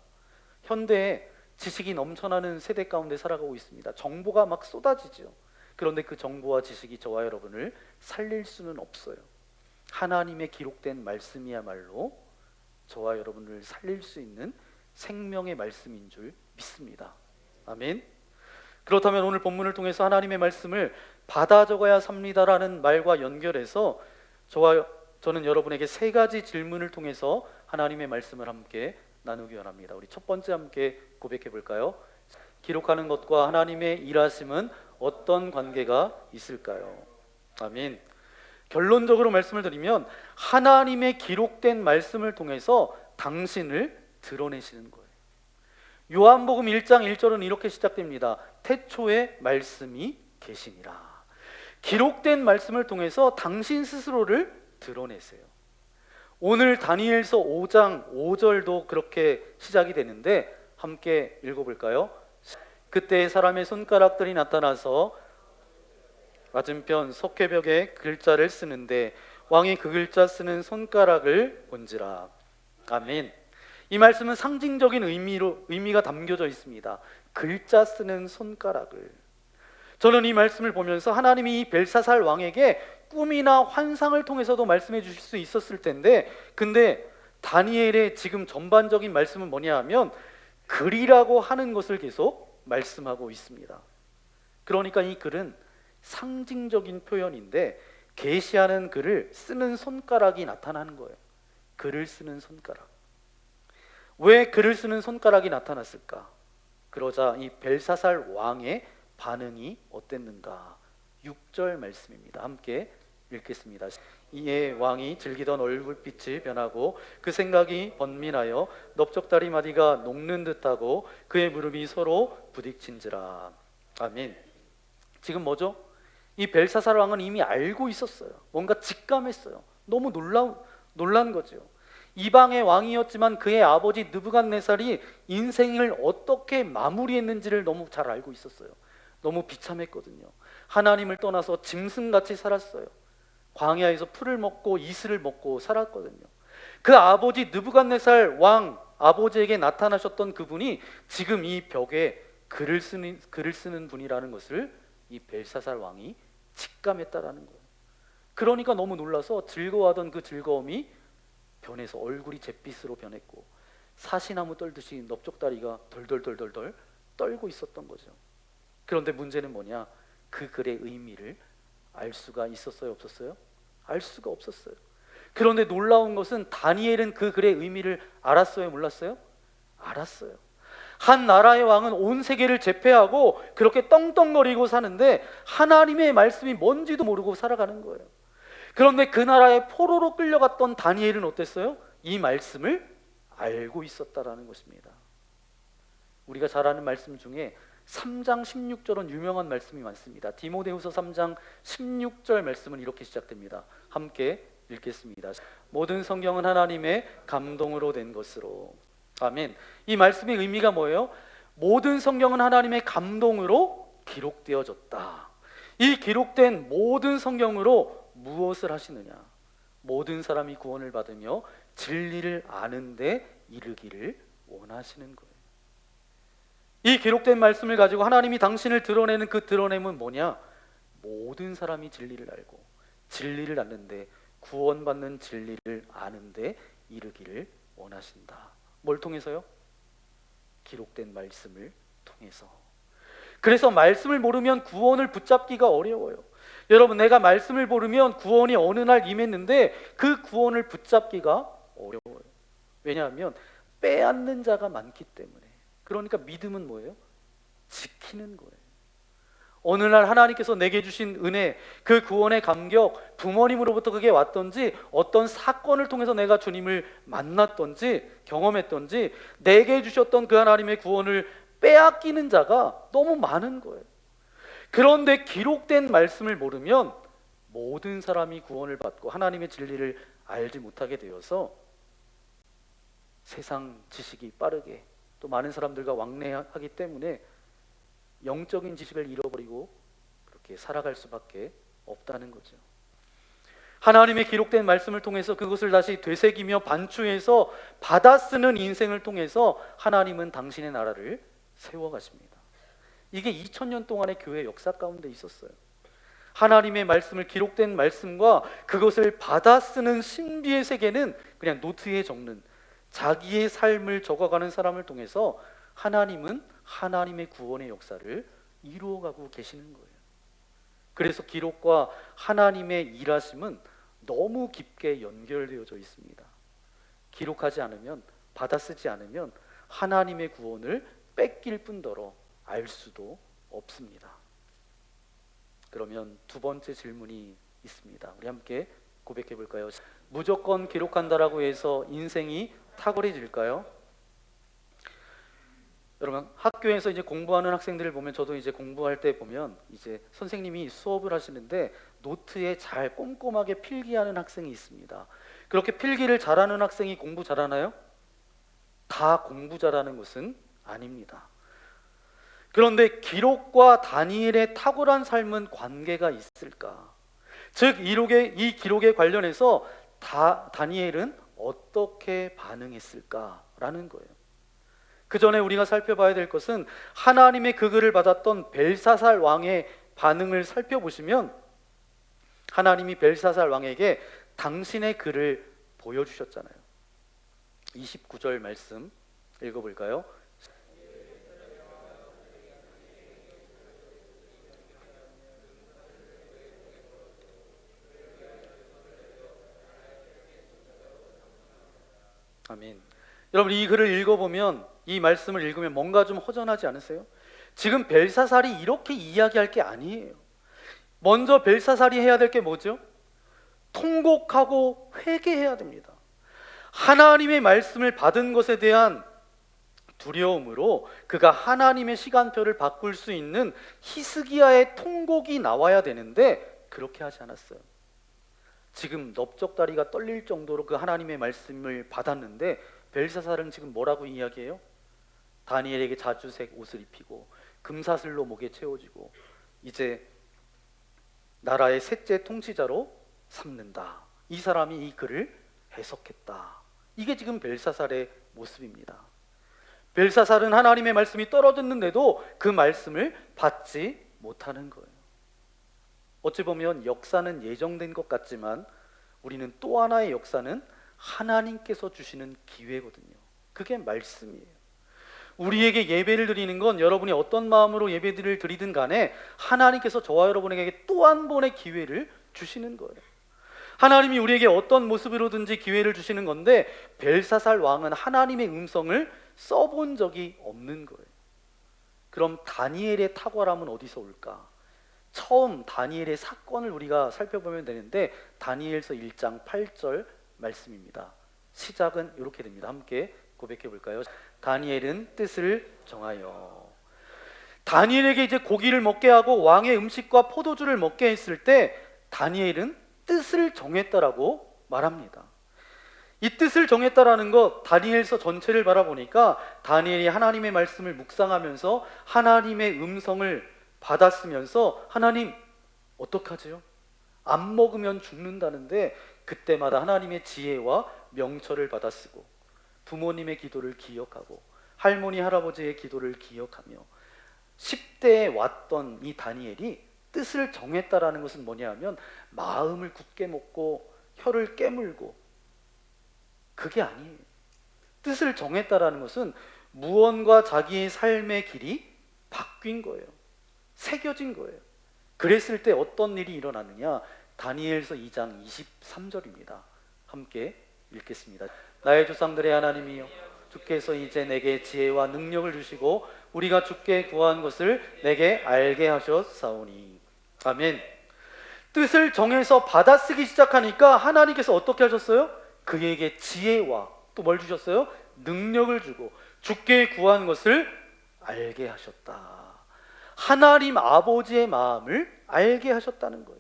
C: 현대에 지식이 넘쳐나는 세대 가운데 살아가고 있습니다. 정보가 막 쏟아지죠. 그런데 그 정보와 지식이 저와 여러분을 살릴 수는 없어요. 하나님의 기록된 말씀이야말로 저와 여러분을 살릴 수 있는 생명의 말씀인 줄 믿습니다. 아멘. 그렇다면 오늘 본문을 통해서 하나님의 말씀을 받아 적어야 삽니다라는 말과 연결해서 저는 여러분에게 세 가지 질문을 통해서 하나님의 말씀을 함께 나누기 원합니다. 우리 첫 번째 함께 고백해 볼까요? 기록하는 것과 하나님의 일하심은 어떤 관계가 있을까요? 아멘. 결론적으로 말씀을 드리면 하나님의 기록된 말씀을 통해서 당신을 드러내시는 거예요. 요한복음 1장 1절은 이렇게 시작됩니다. 태초에 말씀이 계시니라. 기록된 말씀을 통해서 당신 스스로를 드러내세요. 오늘 다니엘서 5장 5절도 그렇게 시작이 되는데 함께 읽어볼까요? 그때 사람의 손가락들이 나타나서 맞은편 석회벽에 글자를 쓰는데 왕이 그 글자 쓰는 손가락을 본지라. 아멘. 이 말씀은 상징적인 의미가 담겨져 있습니다. 글자 쓰는 손가락을. 저는 이 말씀을 보면서 하나님이 이 벨사살 왕에게 꿈이나 환상을 통해서도 말씀해 주실 수 있었을 텐데, 근데 다니엘의 지금 전반적인 말씀은 뭐냐 하면 글이라고 하는 것을 계속 말씀하고 있습니다. 그러니까 이 글은 상징적인 표현인데 계시하는 글을 쓰는 손가락이 나타나는 거예요. 글을 쓰는 손가락. 왜 글을 쓰는 손가락이 나타났을까? 그러자 이 벨사살 왕의 반응이 어땠는가? 6절 말씀입니다. 함께 읽겠습니다. 이에 왕이 즐기던 얼굴빛이 변하고 그 생각이 번민하여 넓적다리 마디가 녹는 듯하고 그의 무릎이 서로 부딪힌지라. 아멘. 지금 뭐죠? 이 벨사살 왕은 이미 알고 있었어요. 뭔가 직감했어요. 너무 놀란 거죠. 이방의 왕이었지만 그의 아버지 느부갓네살이 인생을 어떻게 마무리했는지를 너무 잘 알고 있었어요. 너무 비참했거든요. 하나님을 떠나서 짐승같이 살았어요. 광야에서 풀을 먹고 이슬을 먹고 살았거든요. 그 아버지 느부갓네살 왕 아버지에게 나타나셨던 그분이 지금 이 벽에 글을 쓰는 분이라는 것을 이 벨사살 왕이 직감했다라는 거예요. 그러니까 너무 놀라서 즐거워하던 그 즐거움이 변해서 얼굴이 잿빛으로 변했고 사시나무 떨듯이 넓적다리가 덜덜덜덜 떨고 있었던 거죠. 그런데 문제는 뭐냐? 그 글의 의미를 알 수가 있었어요, 없었어요? 알 수가 없었어요. 그런데 놀라운 것은 다니엘은 그 글의 의미를 알았어요, 몰랐어요? 알았어요. 한 나라의 왕은 온 세계를 제패하고 그렇게 떵떵거리고 사는데 하나님의 말씀이 뭔지도 모르고 살아가는 거예요. 그런데 그 나라에 포로로 끌려갔던 다니엘은 어땠어요? 이 말씀을 알고 있었다라는 것입니다. 우리가 잘 아는 말씀 중에 3장 16절은 유명한 말씀이 많습니다. 디모데후서 3장 16절 말씀은 이렇게 시작됩니다. 함께 읽겠습니다. 모든 성경은 하나님의 감동으로 된 것으로. 아멘. 이 말씀의 의미가 뭐예요? 모든 성경은 하나님의 감동으로 기록되어졌다. 이 기록된 모든 성경으로 무엇을 하시느냐? 모든 사람이 구원을 받으며 진리를 아는 데 이르기를 원하시는 거예요. 이 기록된 말씀을 가지고 하나님이 당신을 드러내는 그 드러냄은 뭐냐? 모든 사람이 진리를 알고 진리를 아는데 구원받는 진리를 아는데 이르기를 원하신다. 뭘 통해서요? 기록된 말씀을 통해서. 그래서 말씀을 모르면 구원을 붙잡기가 어려워요. 여러분, 내가 말씀을 모르면 구원이 어느 날 임했는데 그 구원을 붙잡기가 어려워요. 왜냐하면 빼앗는 자가 많기 때문에. 그러니까 믿음은 뭐예요? 지키는 거예요. 어느 날 하나님께서 내게 주신 은혜, 그 구원의 감격, 부모님으로부터 그게 왔던지 어떤 사건을 통해서 내가 주님을 만났던지 경험했던지 내게 주셨던 그 하나님의 구원을 빼앗기는 자가 너무 많은 거예요. 그런데 기록된 말씀을 모르면 모든 사람이 구원을 받고 하나님의 진리를 알지 못하게 되어서 세상 지식이 빠르게 또 많은 사람들과 왕래하기 때문에 영적인 지식을 잃어버리고 그렇게 살아갈 수밖에 없다는 거죠. 하나님의 기록된 말씀을 통해서 그것을 다시 되새기며 반추해서 받아쓰는 인생을 통해서 하나님은 당신의 나라를 세워가십니다. 이게 2000년 동안의 교회 역사 가운데 있었어요. 하나님의 말씀을, 기록된 말씀과 그것을 받아쓰는 신비의 세계는 그냥 노트에 적는, 자기의 삶을 적어가는 사람을 통해서 하나님은 하나님의 구원의 역사를 이루어가고 계시는 거예요. 그래서 기록과 하나님의 일하심은 너무 깊게 연결되어져 있습니다. 기록하지 않으면, 받아쓰지 않으면 하나님의 구원을 뺏길 뿐더러 알 수도 없습니다. 그러면 두 번째 질문이 있습니다. 우리 함께 고백해 볼까요? 무조건 기록한다라고 해서 인생이 탁월해질까요? 여러분 학교에서 이제 공부하는 학생들을 보면, 저도 이제 공부할 때 보면 이제 선생님이 수업을 하시는데 노트에 잘 꼼꼼하게 필기하는 학생이 있습니다. 그렇게 필기를 잘하는 학생이 공부 잘하나요? 다 공부 잘하는 것은 아닙니다. 그런데 기록과 다니엘의 탁월한 삶은 관계가 있을까? 즉 이 기록에 관련해서 다니엘은 어떻게 반응했을까라는 거예요. 그 전에 우리가 살펴봐야 될 것은 하나님의 그 글을 받았던 벨사살 왕의 반응을 살펴보시면, 하나님이 벨사살 왕에게 당신의 글을 보여주셨잖아요. 29절 말씀 읽어볼까요? 아멘. 여러분 이 글을 읽어보면, 이 말씀을 읽으면 뭔가 좀 허전하지 않으세요? 지금 벨사살이 이렇게 이야기할 게 아니에요. 먼저 벨사살이 해야 될 게 뭐죠? 통곡하고 회개해야 됩니다. 하나님의 말씀을 받은 것에 대한 두려움으로 그가 하나님의 시간표를 바꿀 수 있는 히스기야의 통곡이 나와야 되는데 그렇게 하지 않았어요. 지금 넓적다리가 떨릴 정도로 그 하나님의 말씀을 받았는데 벨사살은 지금 뭐라고 이야기해요? 다니엘에게 자주색 옷을 입히고 금사슬로 목에 채워지고 이제 나라의 셋째 통치자로 삼는다. 이 사람이 이 글을 해석했다. 이게 지금 벨사살의 모습입니다. 벨사살은 하나님의 말씀이 떨어졌는데도 그 말씀을 받지 못하는 거예요. 어찌 보면 역사는 예정된 것 같지만 우리는 또 하나의 역사는 하나님께서 주시는 기회거든요. 그게 말씀이에요. 우리에게 예배를 드리는 건 여러분이 어떤 마음으로 예배를 드리든 간에 하나님께서 저와 여러분에게 또 한 번의 기회를 주시는 거예요. 하나님이 우리에게 어떤 모습으로든지 기회를 주시는 건데 벨사살 왕은 하나님의 음성을 써본 적이 없는 거예요. 그럼 다니엘의 탁월함은 어디서 올까? 처음 다니엘의 사건을 우리가 살펴보면 되는데 다니엘서 1장 8절 말씀입니다. 시작은 이렇게 됩니다. 함께 고백해 볼까요? 다니엘은 뜻을 정하여. 다니엘에게 이제 고기를 먹게 하고 왕의 음식과 포도주를 먹게 했을 때 다니엘은 뜻을 정했다라고 말합니다. 이 뜻을 정했다라는 것, 다니엘서 전체를 바라보니까 다니엘이 하나님의 말씀을 묵상하면서 하나님의 음성을 받았으면서 하나님 어떡하지요? 안 먹으면 죽는다는데 그때마다 하나님의 지혜와 명철을 받아 쓰고 부모님의 기도를 기억하고 할머니 할아버지의 기도를 기억하며 10대에 왔던 이 다니엘이 뜻을 정했다라는 것은 뭐냐 하면 마음을 굳게 먹고 혀를 깨물고, 그게 아니에요. 뜻을 정했다라는 것은 무언가 자기의 삶의 길이 바뀐 거예요. 새겨진 거예요. 그랬을 때 어떤 일이 일어나느냐? 다니엘서 2장 23절입니다. 함께 읽겠습니다. 나의 조상들의 하나님이여, 주께서 이제 내게 지혜와 능력을 주시고 우리가 주께 구한 것을 내게 알게 하셨사오니. 아멘. 뜻을 정해서 받아쓰기 시작하니까 하나님께서 어떻게 하셨어요? 그에게 지혜와 또 뭘 주셨어요? 능력을 주고 주께 구한 것을 알게 하셨다. 하나님 아버지의 마음을 알게 하셨다는 거예요.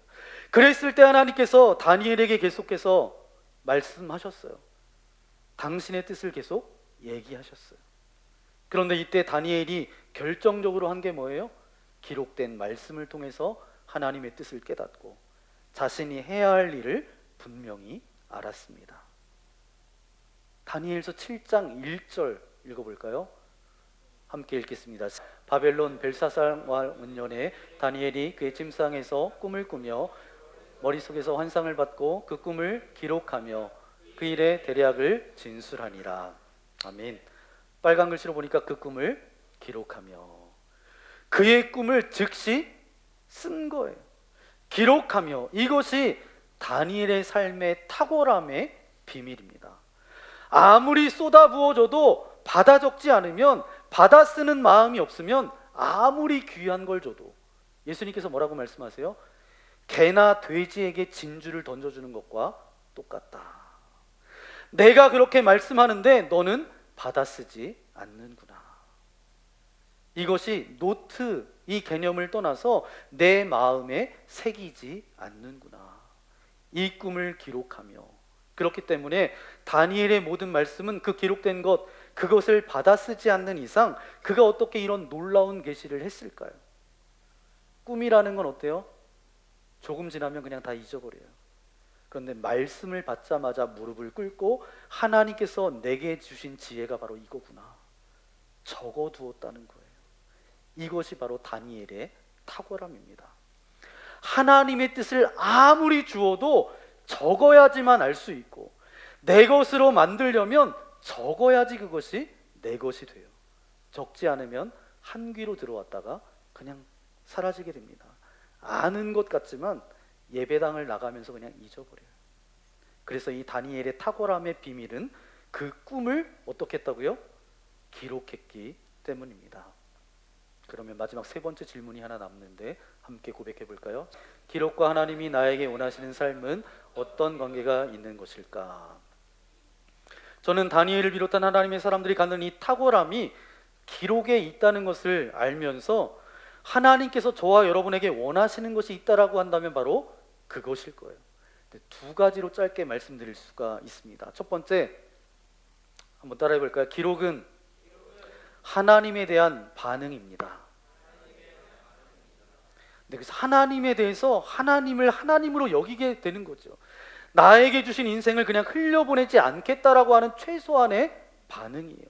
C: 그랬을 때 하나님께서 다니엘에게 계속해서 말씀하셨어요. 당신의 뜻을 계속 얘기하셨어요. 그런데 이때 다니엘이 결정적으로 한 게 뭐예요? 기록된 말씀을 통해서 하나님의 뜻을 깨닫고 자신이 해야 할 일을 분명히 알았습니다. 다니엘서 7장 1절 읽어볼까요? 함께 읽겠습니다. 바벨론 벨사살 왕 운년에 다니엘이 그의 침상에서 꿈을 꾸며 머릿속에서 환상을 받고 그 꿈을 기록하며 그 일의 대략을 진술하니라. 아멘. 빨간 글씨로 보니까 그 꿈을 기록하며, 그의 꿈을 즉시 쓴 거예요. 기록하며. 이것이 다니엘의 삶의 탁월함의 비밀입니다. 아무리 쏟아부어줘도 받아 적지 않으면, 받아 쓰는 마음이 없으면 아무리 귀한 걸 줘도, 예수님께서 뭐라고 말씀하세요? 개나 돼지에게 진주를 던져주는 것과 똑같다. 내가 그렇게 말씀하는데 너는 받아 쓰지 않는구나. 이것이 노트, 이 개념을 떠나서 내 마음에 새기지 않는구나. 이 꿈을 기록하며. 그렇기 때문에 다니엘의 모든 말씀은 그 기록된 것, 그것을 받아 쓰지 않는 이상 그가 어떻게 이런 놀라운 계시를 했을까요? 꿈이라는 건 어때요? 조금 지나면 그냥 다 잊어버려요. 그런데 말씀을 받자마자 무릎을 꿇고 하나님께서 내게 주신 지혜가 바로 이거구나, 적어두었다는 거예요. 이것이 바로 다니엘의 탁월함입니다. 하나님의 뜻을 아무리 주어도 적어야지만 알 수 있고, 내 것으로 만들려면 적어야지 그것이 내 것이 돼요. 적지 않으면 한 귀로 들어왔다가 그냥 사라지게 됩니다. 아는 것 같지만 예배당을 나가면서 그냥 잊어버려요. 그래서 이 다니엘의 탁월함의 비밀은 그 꿈을 어떻게 했다고요? 기록했기 때문입니다. 그러면 마지막 세 번째 질문이 하나 남는데 함께 고백해 볼까요? 기록과 하나님이 나에게 원하시는 삶은 어떤 관계가 있는 것일까? 저는 다니엘을 비롯한 하나님의 사람들이 갖는 이 탁월함이 기록에 있다는 것을 알면서 하나님께서 저와 여러분에게 원하시는 것이 있다라고 한다면 바로 그것일 거예요. 두 가지로 짧게 말씀드릴 수가 있습니다. 첫 번째, 한번 따라해 볼까요? 기록은 하나님에 대한 반응입니다. 그래서 하나님에 대해서 하나님을 하나님으로 여기게 되는 거죠. 나에게 주신 인생을 그냥 흘려보내지 않겠다라고 하는 최소한의 반응이에요.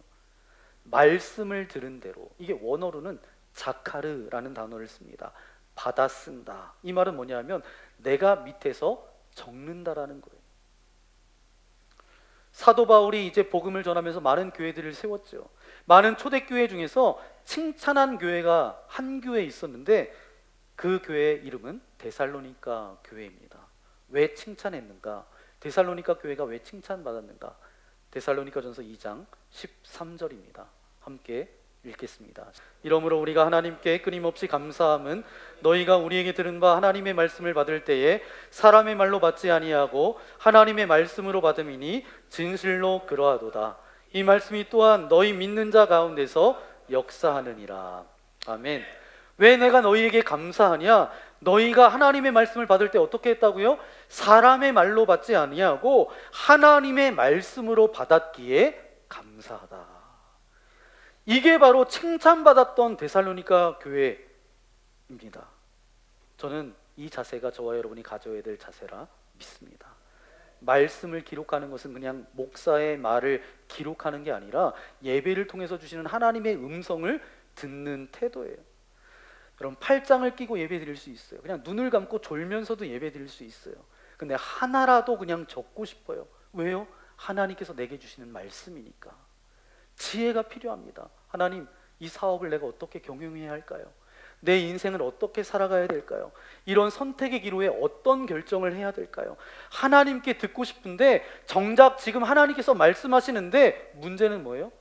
C: 말씀을 들은 대로, 이게 원어로는 자카르라는 단어를 씁니다. 받아 쓴다. 이 말은 뭐냐면 내가 밑에서 적는다라는 거예요. 사도 바울이 이제 복음을 전하면서 많은 교회들을 세웠죠. 많은 초대교회 중에서 칭찬한 교회가 한 교회 있었는데 그 교회의 이름은 데살로니가 교회입니다. 왜 칭찬했는가? 데살로니가 교회가 왜 칭찬받았는가? 데살로니가전서 2장 13절입니다. 함께 읽겠습니다. 이러므로 우리가 하나님께 끊임없이 감사함은 너희가 우리에게 들은 바 하나님의 말씀을 받을 때에 사람의 말로 받지 아니하고 하나님의 말씀으로 받음이니 진실로 그러하도다. 이 말씀이 또한 너희 믿는 자 가운데서 역사하느니라. 아멘. 왜 내가 너희에게 감사하냐? 너희가 하나님의 말씀을 받을 때 어떻게 했다고요? 사람의 말로 받지 아니하고 하나님의 말씀으로 받았기에 감사하다. 이게 바로 칭찬받았던 데살로니가 교회입니다. 저는 이 자세가 저와 여러분이 가져야 될 자세라 믿습니다. 말씀을 기록하는 것은 그냥 목사의 말을 기록하는 게 아니라 예배를 통해서 주시는 하나님의 음성을 듣는 태도예요. 여러분, 팔짱을 끼고 예배 드릴 수 있어요. 그냥 눈을 감고 졸면서도 예배 드릴 수 있어요. 근데 하나라도 그냥 적고 싶어요. 왜요? 하나님께서 내게 주시는 말씀이니까. 지혜가 필요합니다. 하나님, 이 사업을 내가 어떻게 경영해야 할까요? 내 인생을 어떻게 살아가야 될까요? 이런 선택의 기로에 어떤 결정을 해야 될까요? 하나님께 듣고 싶은데 정작 지금 하나님께서 말씀하시는데 문제는 뭐예요?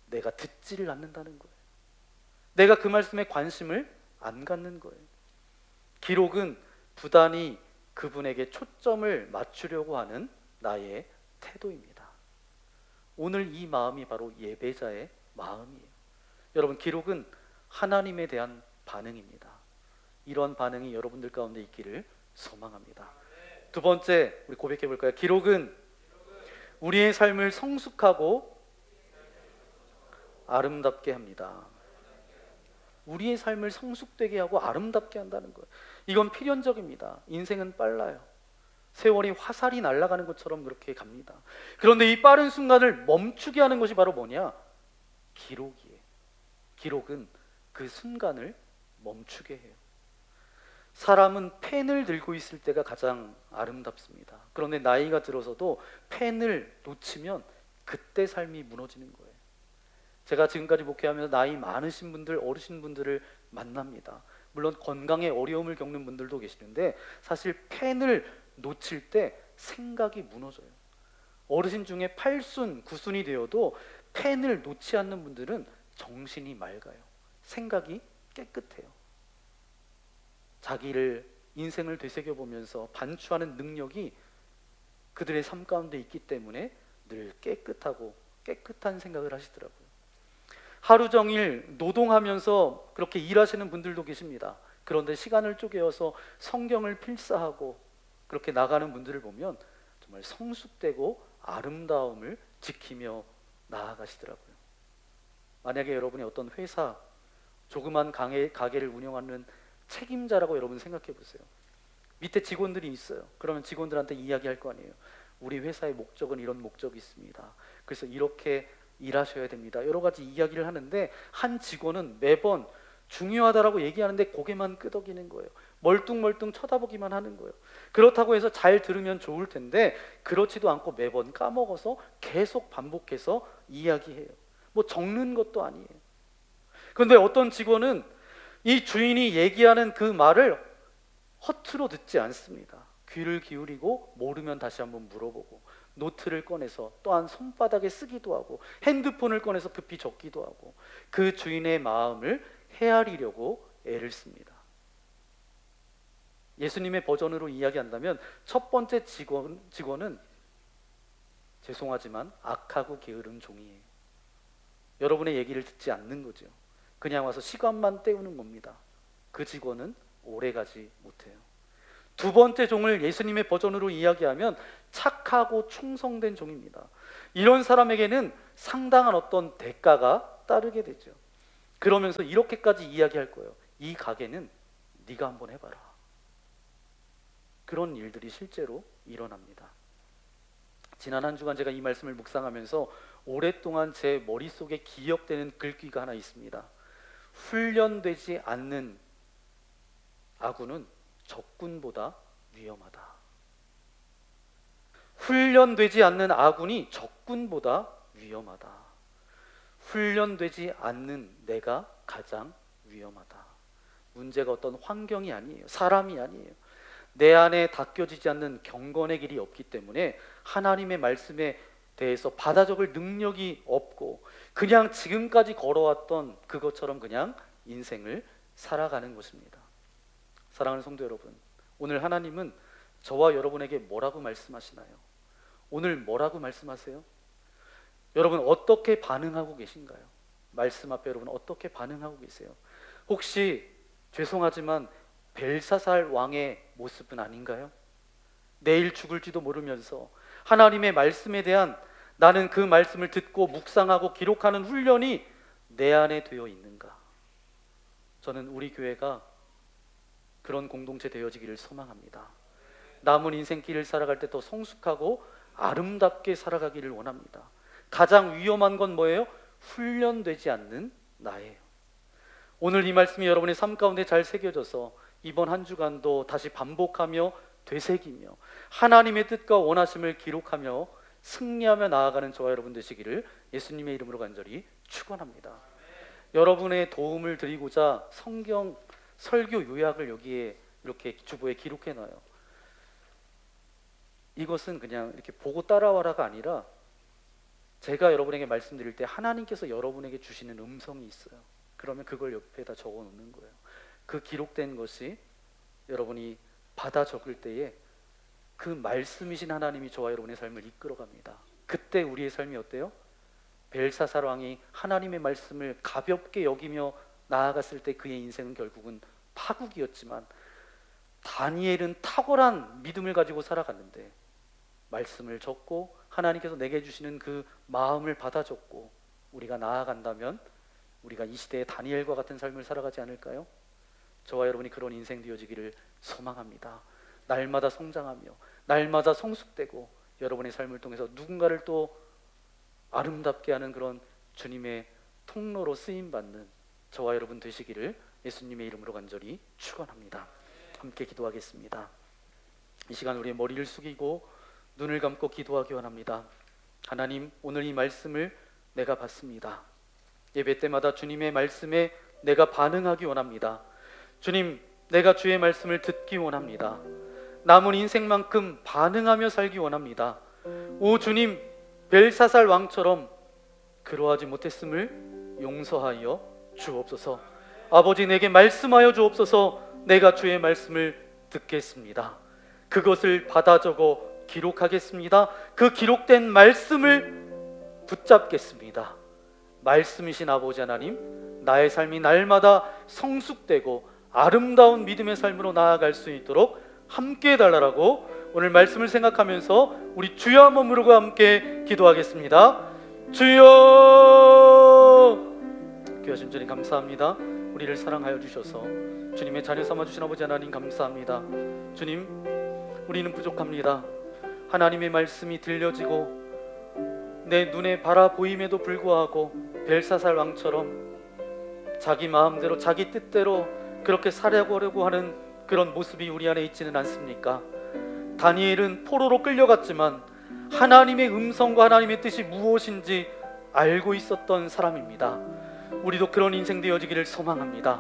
C: 내가 듣지를 않는다는 거예요. 내가 그 말씀에 관심을 안 갖는 거예요. 기록은 부단히 그분에게 초점을 맞추려고 하는 나의 태도입니다. 오늘 이 마음이 바로 예배자의 마음이에요. 여러분, 기록은 하나님에 대한 반응입니다. 이런 반응이 여러분들 가운데 있기를 소망합니다. 두 번째, 우리 고백해 볼까요? 기록은 우리의 삶을 성숙하고 아름답게 합니다. 우리의 삶을 성숙되게 하고 아름답게 한다는 거예요. 이건 필연적입니다. 인생은 빨라요. 세월이 화살이 날아가는 것처럼 그렇게 갑니다. 그런데 이 빠른 순간을 멈추게 하는 것이 바로 뭐냐? 기록이에요. 기록은 그 순간을 멈추게 해요. 사람은 펜을 들고 있을 때가 가장 아름답습니다. 그런데 나이가 들어서도 펜을 놓치면 그때 삶이 무너지는 거예요. 제가 지금까지 목회하면서 나이 많으신 분들, 어르신 분들을 만납니다. 물론 건강에 어려움을 겪는 분들도 계시는데 사실 펜을 놓칠 때 생각이 무너져요. 어르신 중에 8순, 9순이 되어도 펜을 놓지 않는 분들은 정신이 맑아요. 생각이 깨끗해요. 자기를, 인생을 되새겨보면서 반추하는 능력이 그들의 삶 가운데 있기 때문에 늘 깨끗하고 깨끗한 생각을 하시더라고요. 하루 종일 노동하면서 그렇게 일하시는 분들도 계십니다. 그런데 시간을 쪼개어서 성경을 필사하고 그렇게 나가는 분들을 보면 정말 성숙되고 아름다움을 지키며 나아가시더라고요. 만약에 여러분이 어떤 회사, 조그만 가게를 운영하는 책임자라고 여러분 생각해 보세요. 밑에 직원들이 있어요. 그러면 직원들한테 이야기할 거 아니에요. 우리 회사의 목적은 이런 목적이 있습니다. 그래서 이렇게 일하셔야 됩니다. 여러 가지 이야기를 하는데 한 직원은 매번 중요하다라고 얘기하는데 고개만 끄덕이는 거예요. 멀뚱멀뚱 쳐다보기만 하는 거예요. 그렇다고 해서 잘 들으면 좋을 텐데 그렇지도 않고 매번 까먹어서 계속 반복해서 이야기해요. 뭐 적는 것도 아니에요. 그런데 어떤 직원은 이 주인이 얘기하는 그 말을 허투루 듣지 않습니다. 귀를 기울이고 모르면 다시 한번 물어보고 노트를 꺼내서 또한 손바닥에 쓰기도 하고 핸드폰을 꺼내서 급히 적기도 하고 그 주인의 마음을 헤아리려고 애를 씁니다. 예수님의 버전으로 이야기한다면 첫 번째 직원은 죄송하지만 악하고 게으른 종이에요. 여러분의 얘기를 듣지 않는 거죠. 그냥 와서 시간만 때우는 겁니다. 그 직원은 오래가지 못해요. 두 번째 종을 예수님의 버전으로 이야기하면 착하고 충성된 종입니다. 이런 사람에게는 상당한 어떤 대가가 따르게 되죠. 그러면서 이렇게까지 이야기할 거예요. 이 가게는 네가 한번 해봐라. 그런 일들이 실제로 일어납니다. 지난 한 주간 제가 이 말씀을 묵상하면서 오랫동안 제 머릿속에 기억되는 글귀가 하나 있습니다. 훈련되지 않는 아군은 적군보다 위험하다. 훈련되지 않는 아군이 적군보다 위험하다. 훈련되지 않는 내가 가장 위험하다. 문제가 어떤 환경이 아니에요. 사람이 아니에요. 내 안에 닦여지지 않는 경건의 길이 없기 때문에 하나님의 말씀에 대해서 받아 적을 능력이 없고 그냥 지금까지 걸어왔던 그것처럼 그냥 인생을 살아가는 것입니다. 사랑하는 성도 여러분, 오늘 하나님은 저와 여러분에게 뭐라고 말씀하시나요? 오늘 뭐라고 말씀하세요? 여러분 어떻게 반응하고 계신가요? 말씀 앞에 여러분 어떻게 반응하고 계세요? 혹시 죄송하지만 벨사살 왕의 모습은 아닌가요? 내일 죽을지도 모르면서 하나님의 말씀에 대한 나는 그 말씀을 듣고 묵상하고 기록하는 훈련이 내 안에 되어 있는가? 저는 우리 교회가 그런 공동체 되어지기를 소망합니다. 남은 인생길을 살아갈 때 더 성숙하고 아름답게 살아가기를 원합니다. 가장 위험한 건 뭐예요? 훈련되지 않는 나예요. 오늘 이 말씀이 여러분의 삶 가운데 잘 새겨져서 이번 한 주간도 다시 반복하며 되새기며 하나님의 뜻과 원하심을 기록하며 승리하며 나아가는 저와 여러분 되시기를 예수님의 이름으로 간절히 축원합니다. 여러분의 도움을 드리고자 성경 설교 요약을 여기에 이렇게 주보에 기록해 놔요. 이것은 그냥 이렇게 보고 따라와라가 아니라 제가 여러분에게 말씀드릴 때 하나님께서 여러분에게 주시는 음성이 있어요. 그러면 그걸 옆에다 적어 놓는 거예요. 그 기록된 것이 여러분이 받아 적을 때에 그 말씀이신 하나님이 저와 여러분의 삶을 이끌어갑니다. 그때 우리의 삶이 어때요? 벨사살 왕이 하나님의 말씀을 가볍게 여기며 나아갔을 때 그의 인생은 결국은 파국이었지만 다니엘은 탁월한 믿음을 가지고 살아갔는데 말씀을 적고 하나님께서 내게 주시는 그 마음을 받아 적고 우리가 나아간다면 우리가 이 시대의 다니엘과 같은 삶을 살아가지 않을까요? 저와 여러분이 그런 인생 되어지기를 소망합니다. 날마다 성장하며 날마다 성숙되고 여러분의 삶을 통해서 누군가를 또 아름답게 하는 그런 주님의 통로로 쓰임받는 저와 여러분 되시기를 예수님의 이름으로 간절히 축원합니다. 함께 기도하겠습니다. 이 시간 우리의 머리를 숙이고 눈을 감고 기도하기 원합니다. 하나님, 오늘 이 말씀을 내가 받습니다. 예배 때마다 주님의 말씀에 내가 반응하기 원합니다. 주님, 내가 주의 말씀을 듣기 원합니다. 남은 인생만큼 반응하며 살기 원합니다. 오 주님, 벨사살 왕처럼 그러하지 못했음을 용서하여 주옵소서. 아버지, 내게 말씀하여 주옵소서. 내가 주의 말씀을 듣겠습니다. 그것을 받아 적어 기록하겠습니다. 그 기록된 말씀을 붙잡겠습니다. 말씀이신 아버지 하나님, 나의 삶이 날마다 성숙되고 아름다운 믿음의 삶으로 나아갈 수 있도록 함께 해달라고 오늘 말씀을 생각하면서 우리 주여 한번 부르고 함께 기도하겠습니다. 주여! 귀하신 주님 감사합니다. 우리를 사랑하여 주셔서 주님의 자녀 삼아주신 아버지 하나님 감사합니다. 주님, 우리는 부족합니다. 하나님의 말씀이 들려지고 내 눈에 바라 보임에도 불구하고 벨사살 왕처럼 자기 마음대로 자기 뜻대로 그렇게 살아가려고 하는 그런 모습이 우리 안에 있지는 않습니까? 다니엘은 포로로 끌려갔지만 하나님의 음성과 하나님의 뜻이 무엇인지 알고 있었던 사람입니다. 우리도 그런 인생 되어지기를 소망합니다.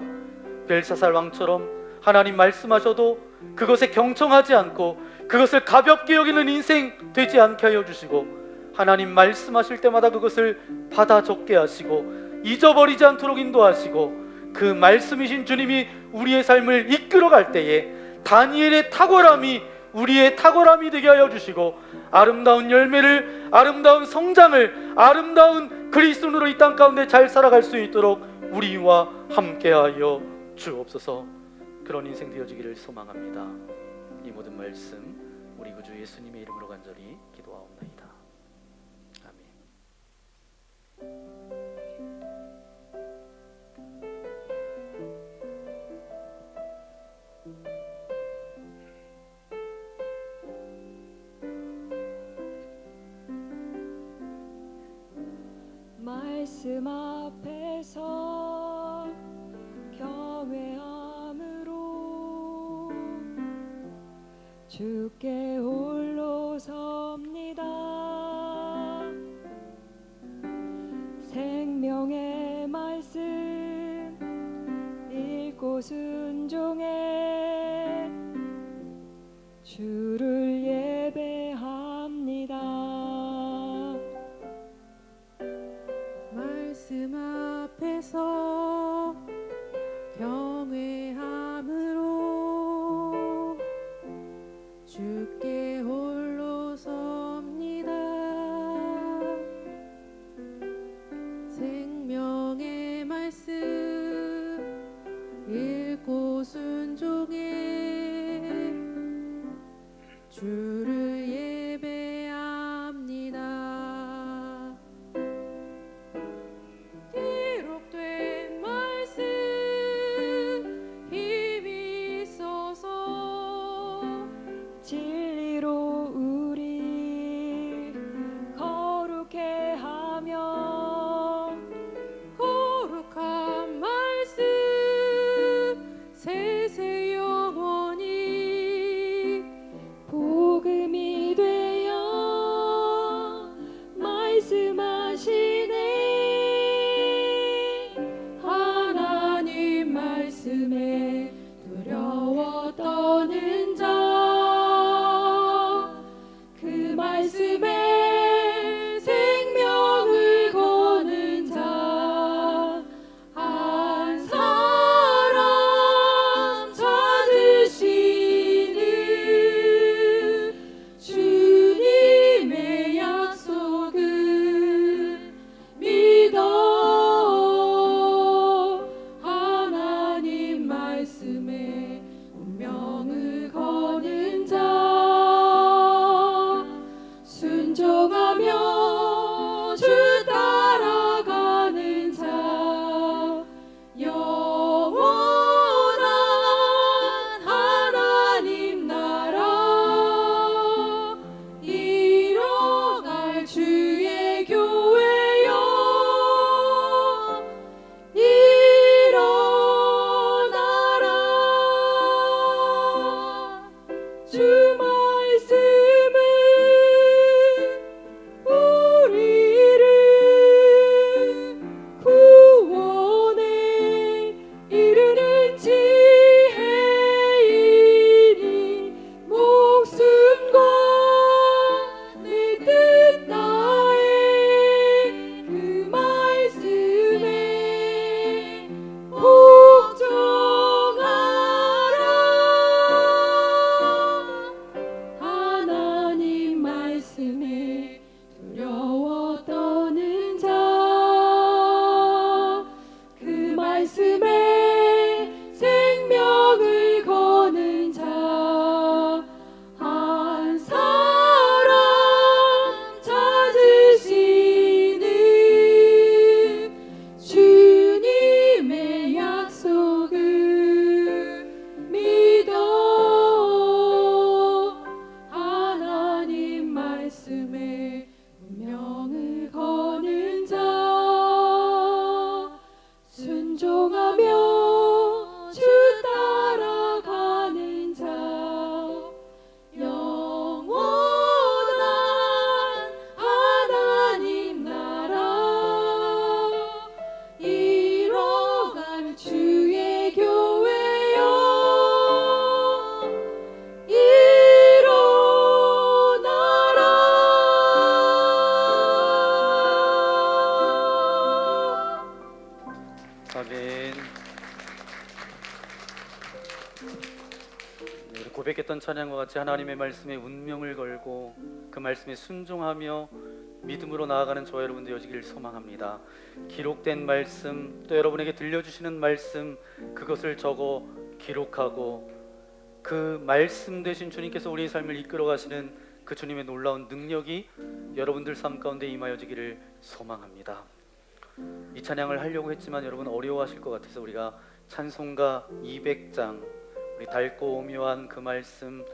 C: 벨사살 왕처럼 하나님 말씀하셔도 그것에 경청하지 않고 그것을 가볍게 여기는 인생 되지 않게 하여 주시고, 하나님 말씀하실 때마다 그것을 받아 적게 하시고 잊어버리지 않도록 인도하시고, 그 말씀이신 주님이 우리의 삶을 이끌어갈 때에 다니엘의 탁월함이 우리의 탁월함이 되게 하여 주시고, 아름다운 열매를, 아름다운 성장을, 아름다운 그리스도인으로 이 땅 가운데 잘 살아갈 수 있도록 우리와 함께하여 주옵소서. 그런 인생 되어지기를 소망합니다. 이 모든 말씀 우리 구주 예수님의 이름으로 간절히 기도하옵나이다. 아멘.
B: 말씀 앞에서 경외함으로 주께 홀로 섭니다. 생명의 말씀 읽고 순종해 주를 예배합니다.
D: 말씀 앞에서 경외함으로 주께 홀로
C: 우리 고백했던 찬양과 같이 하나님의 말씀에 운명을 걸고 그 말씀에 순종하며 믿음으로 나아가는 저와 여러분들 되어지기를 소망합니다. 기록된 말씀, 또 여러분에게 들려주시는 말씀, 그것을 적어 기록하고 그 말씀 되신 주님께서 우리의 삶을 이끌어 가시는 그 주님의 놀라운 능력이 여러분들 삶 가운데 임하여지기를 소망합니다. 이 찬양을 하려고 했지만 여러분 어려워하실 것 같아서 우리가 찬송가 200장, 우리 달고 오묘한 그 말씀,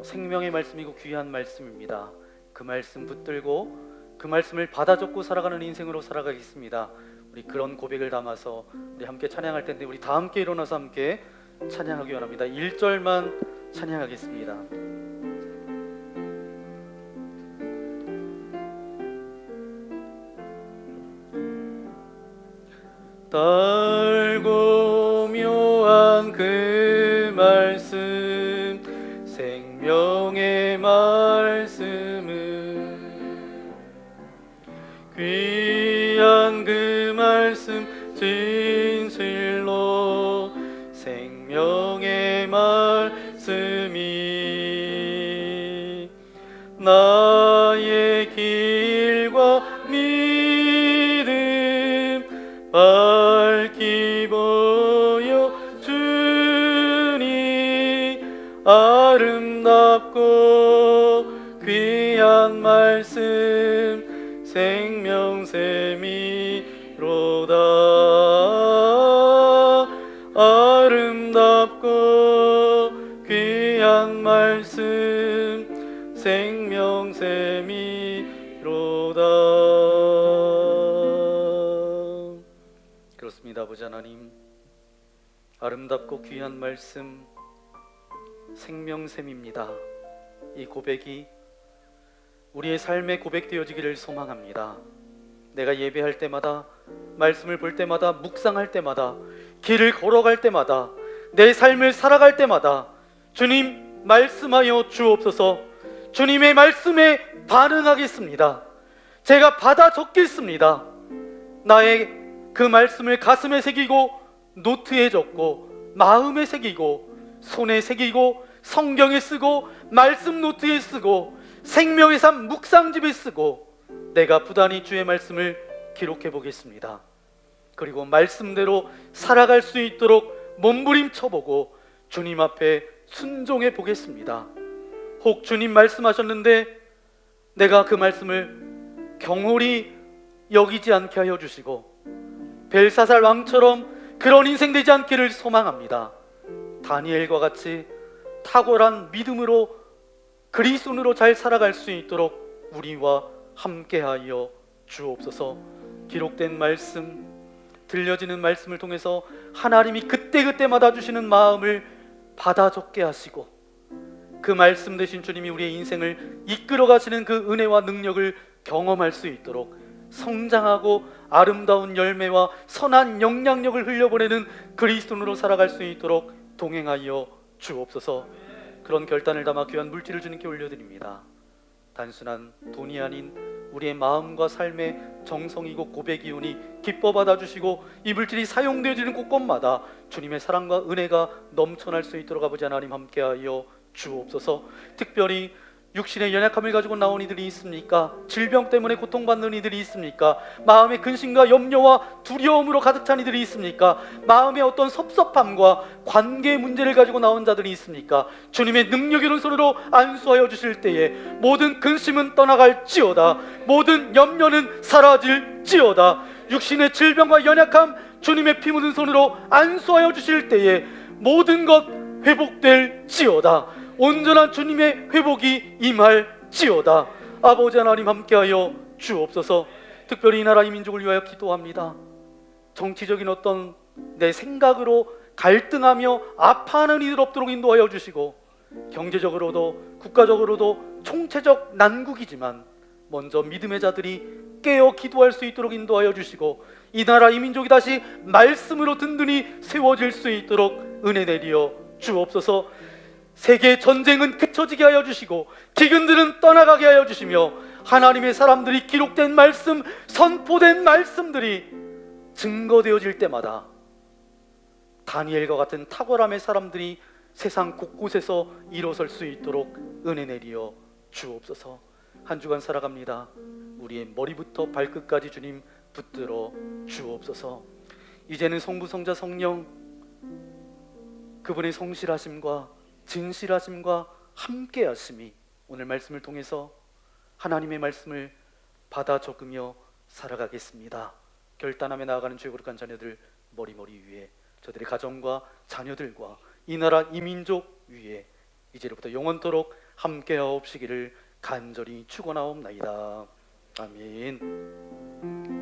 C: 생명의 말씀이고 귀한 말씀입니다. 그 말씀 붙들고 그 말씀을 받아 적고 살아가는 인생으로 살아가겠습니다. 우리 그런 고백을 담아서 우리 함께 찬양할 텐데, 우리 다 함께 일어나서 함께 찬양하기 원합니다. 1절만 찬양하겠습니다. 달고 묘한 그 말씀, 생명의 말씀은 귀한 그 말씀, 진실로 생명의 말씀이 나의 길과 믿음 밝히 보여주니 아름답고 귀한 말씀, 생명샘이로다. 아름답고 귀한 말씀, 생명샘이로다. 그렇습니다. 아버지 하나님, 아름답고 귀한 말씀, 생명샘입니다. 이 고백이 우리의 삶에 고백되어지기를 소망합니다. 내가 예배할 때마다, 말씀을 볼 때마다, 묵상할 때마다, 길을 걸어갈 때마다, 내 삶을 살아갈 때마다 주님 말씀하여 주옵소서. 주님의 말씀에 반응하겠습니다. 제가 받아 적겠습니다. 나의 그 말씀을 가슴에 새기고 노트에 적고 마음에 새기고 손에 새기고 성경에 쓰고 말씀 노트에 쓰고 생명의 삶 묵상집에 쓰고 내가 부단히 주의 말씀을 기록해 보겠습니다. 그리고 말씀대로 살아갈 수 있도록 몸부림쳐보고 주님 앞에 순종해 보겠습니다. 혹 주님 말씀하셨는데 내가 그 말씀을 경홀히 여기지 않게 하여 주시고 벨사살 왕처럼 그런 인생 되지 않기를 소망합니다. 다니엘과 같이 탁월한 믿음으로 그리스도인으로 잘 살아갈 수 있도록 우리와 함께하여 주옵소서. 기록된 말씀, 들려지는 말씀을 통해서 하나님이 그때그때마다 주시는 마음을 받아 적게 하시고 그 말씀 되신 주님이 우리의 인생을 이끌어 가시는 그 은혜와 능력을 경험할 수 있도록 성장하고 아름다운 열매와 선한 영향력을 흘려보내는 그리스도인으로 살아갈 수 있도록 동행하여 주옵소서. 그런 결단을 담아 귀한 물질을 주님께 올려드립니다. 단순한 돈이 아닌 우리의 마음과 삶의 정성이고 고백이오니 기뻐 받아주시고 이 물질이 사용되어지는 곳곳마다 주님의 사랑과 은혜가 넘쳐날 수 있도록 아버지 하나님 함께하여 주옵소서. 특별히 육신의 연약함을 가지고 나온 이들이 있습니까? 질병 때문에 고통받는 이들이 있습니까? 마음의 근심과 염려와 두려움으로 가득 찬 이들이 있습니까? 마음의 어떤 섭섭함과 관계 문제를 가지고 나온 자들이 있습니까? 주님의 능력 있는 손으로 안수하여 주실 때에 모든 근심은 떠나갈지어다, 모든 염려는 사라질지어다. 육신의 질병과 연약함 주님의 피 묻은 손으로 안수하여 주실 때에 모든 것 회복될지어다. 온전한 주님의 회복이 임할지어다. 아버지 하나님 함께하여 주옵소서. 특별히 이 나라 이 민족을 위하여 기도합니다. 정치적인 어떤 내 생각으로 갈등하며 아파하는 이들 없도록 인도하여 주시고, 경제적으로도 국가적으로도 총체적 난국이지만 먼저 믿음의 자들이 깨어 기도할 수 있도록 인도하여 주시고, 이 나라 이 민족이 다시 말씀으로 든든히 세워질 수 있도록 은혜 내리어 주옵소서. 세계 전쟁은 그쳐지게 하여 주시고 기근들은 떠나가게 하여 주시며 하나님의 사람들이 기록된 말씀, 선포된 말씀들이 증거되어질 때마다 다니엘과 같은 탁월함의 사람들이 세상 곳곳에서 일어설 수 있도록 은혜 내리어 주옵소서. 한 주간 살아갑니다. 우리의 머리부터 발끝까지 주님 붙들어 주옵소서. 이제는 성부 성자 성령 그분의 성실하심과 진실하심과 함께하심이 오늘 말씀을 통해서 하나님의 말씀을 받아 적으며 살아가겠습니다. 결단하며 나아가는 죄 거룩한 자녀들 머리머리 위에, 저들의 가정과 자녀들과 이 나라 이 민족 위에 이제로부터 영원토록 함께하옵시기를 간절히 축원하옵나이다. 아멘.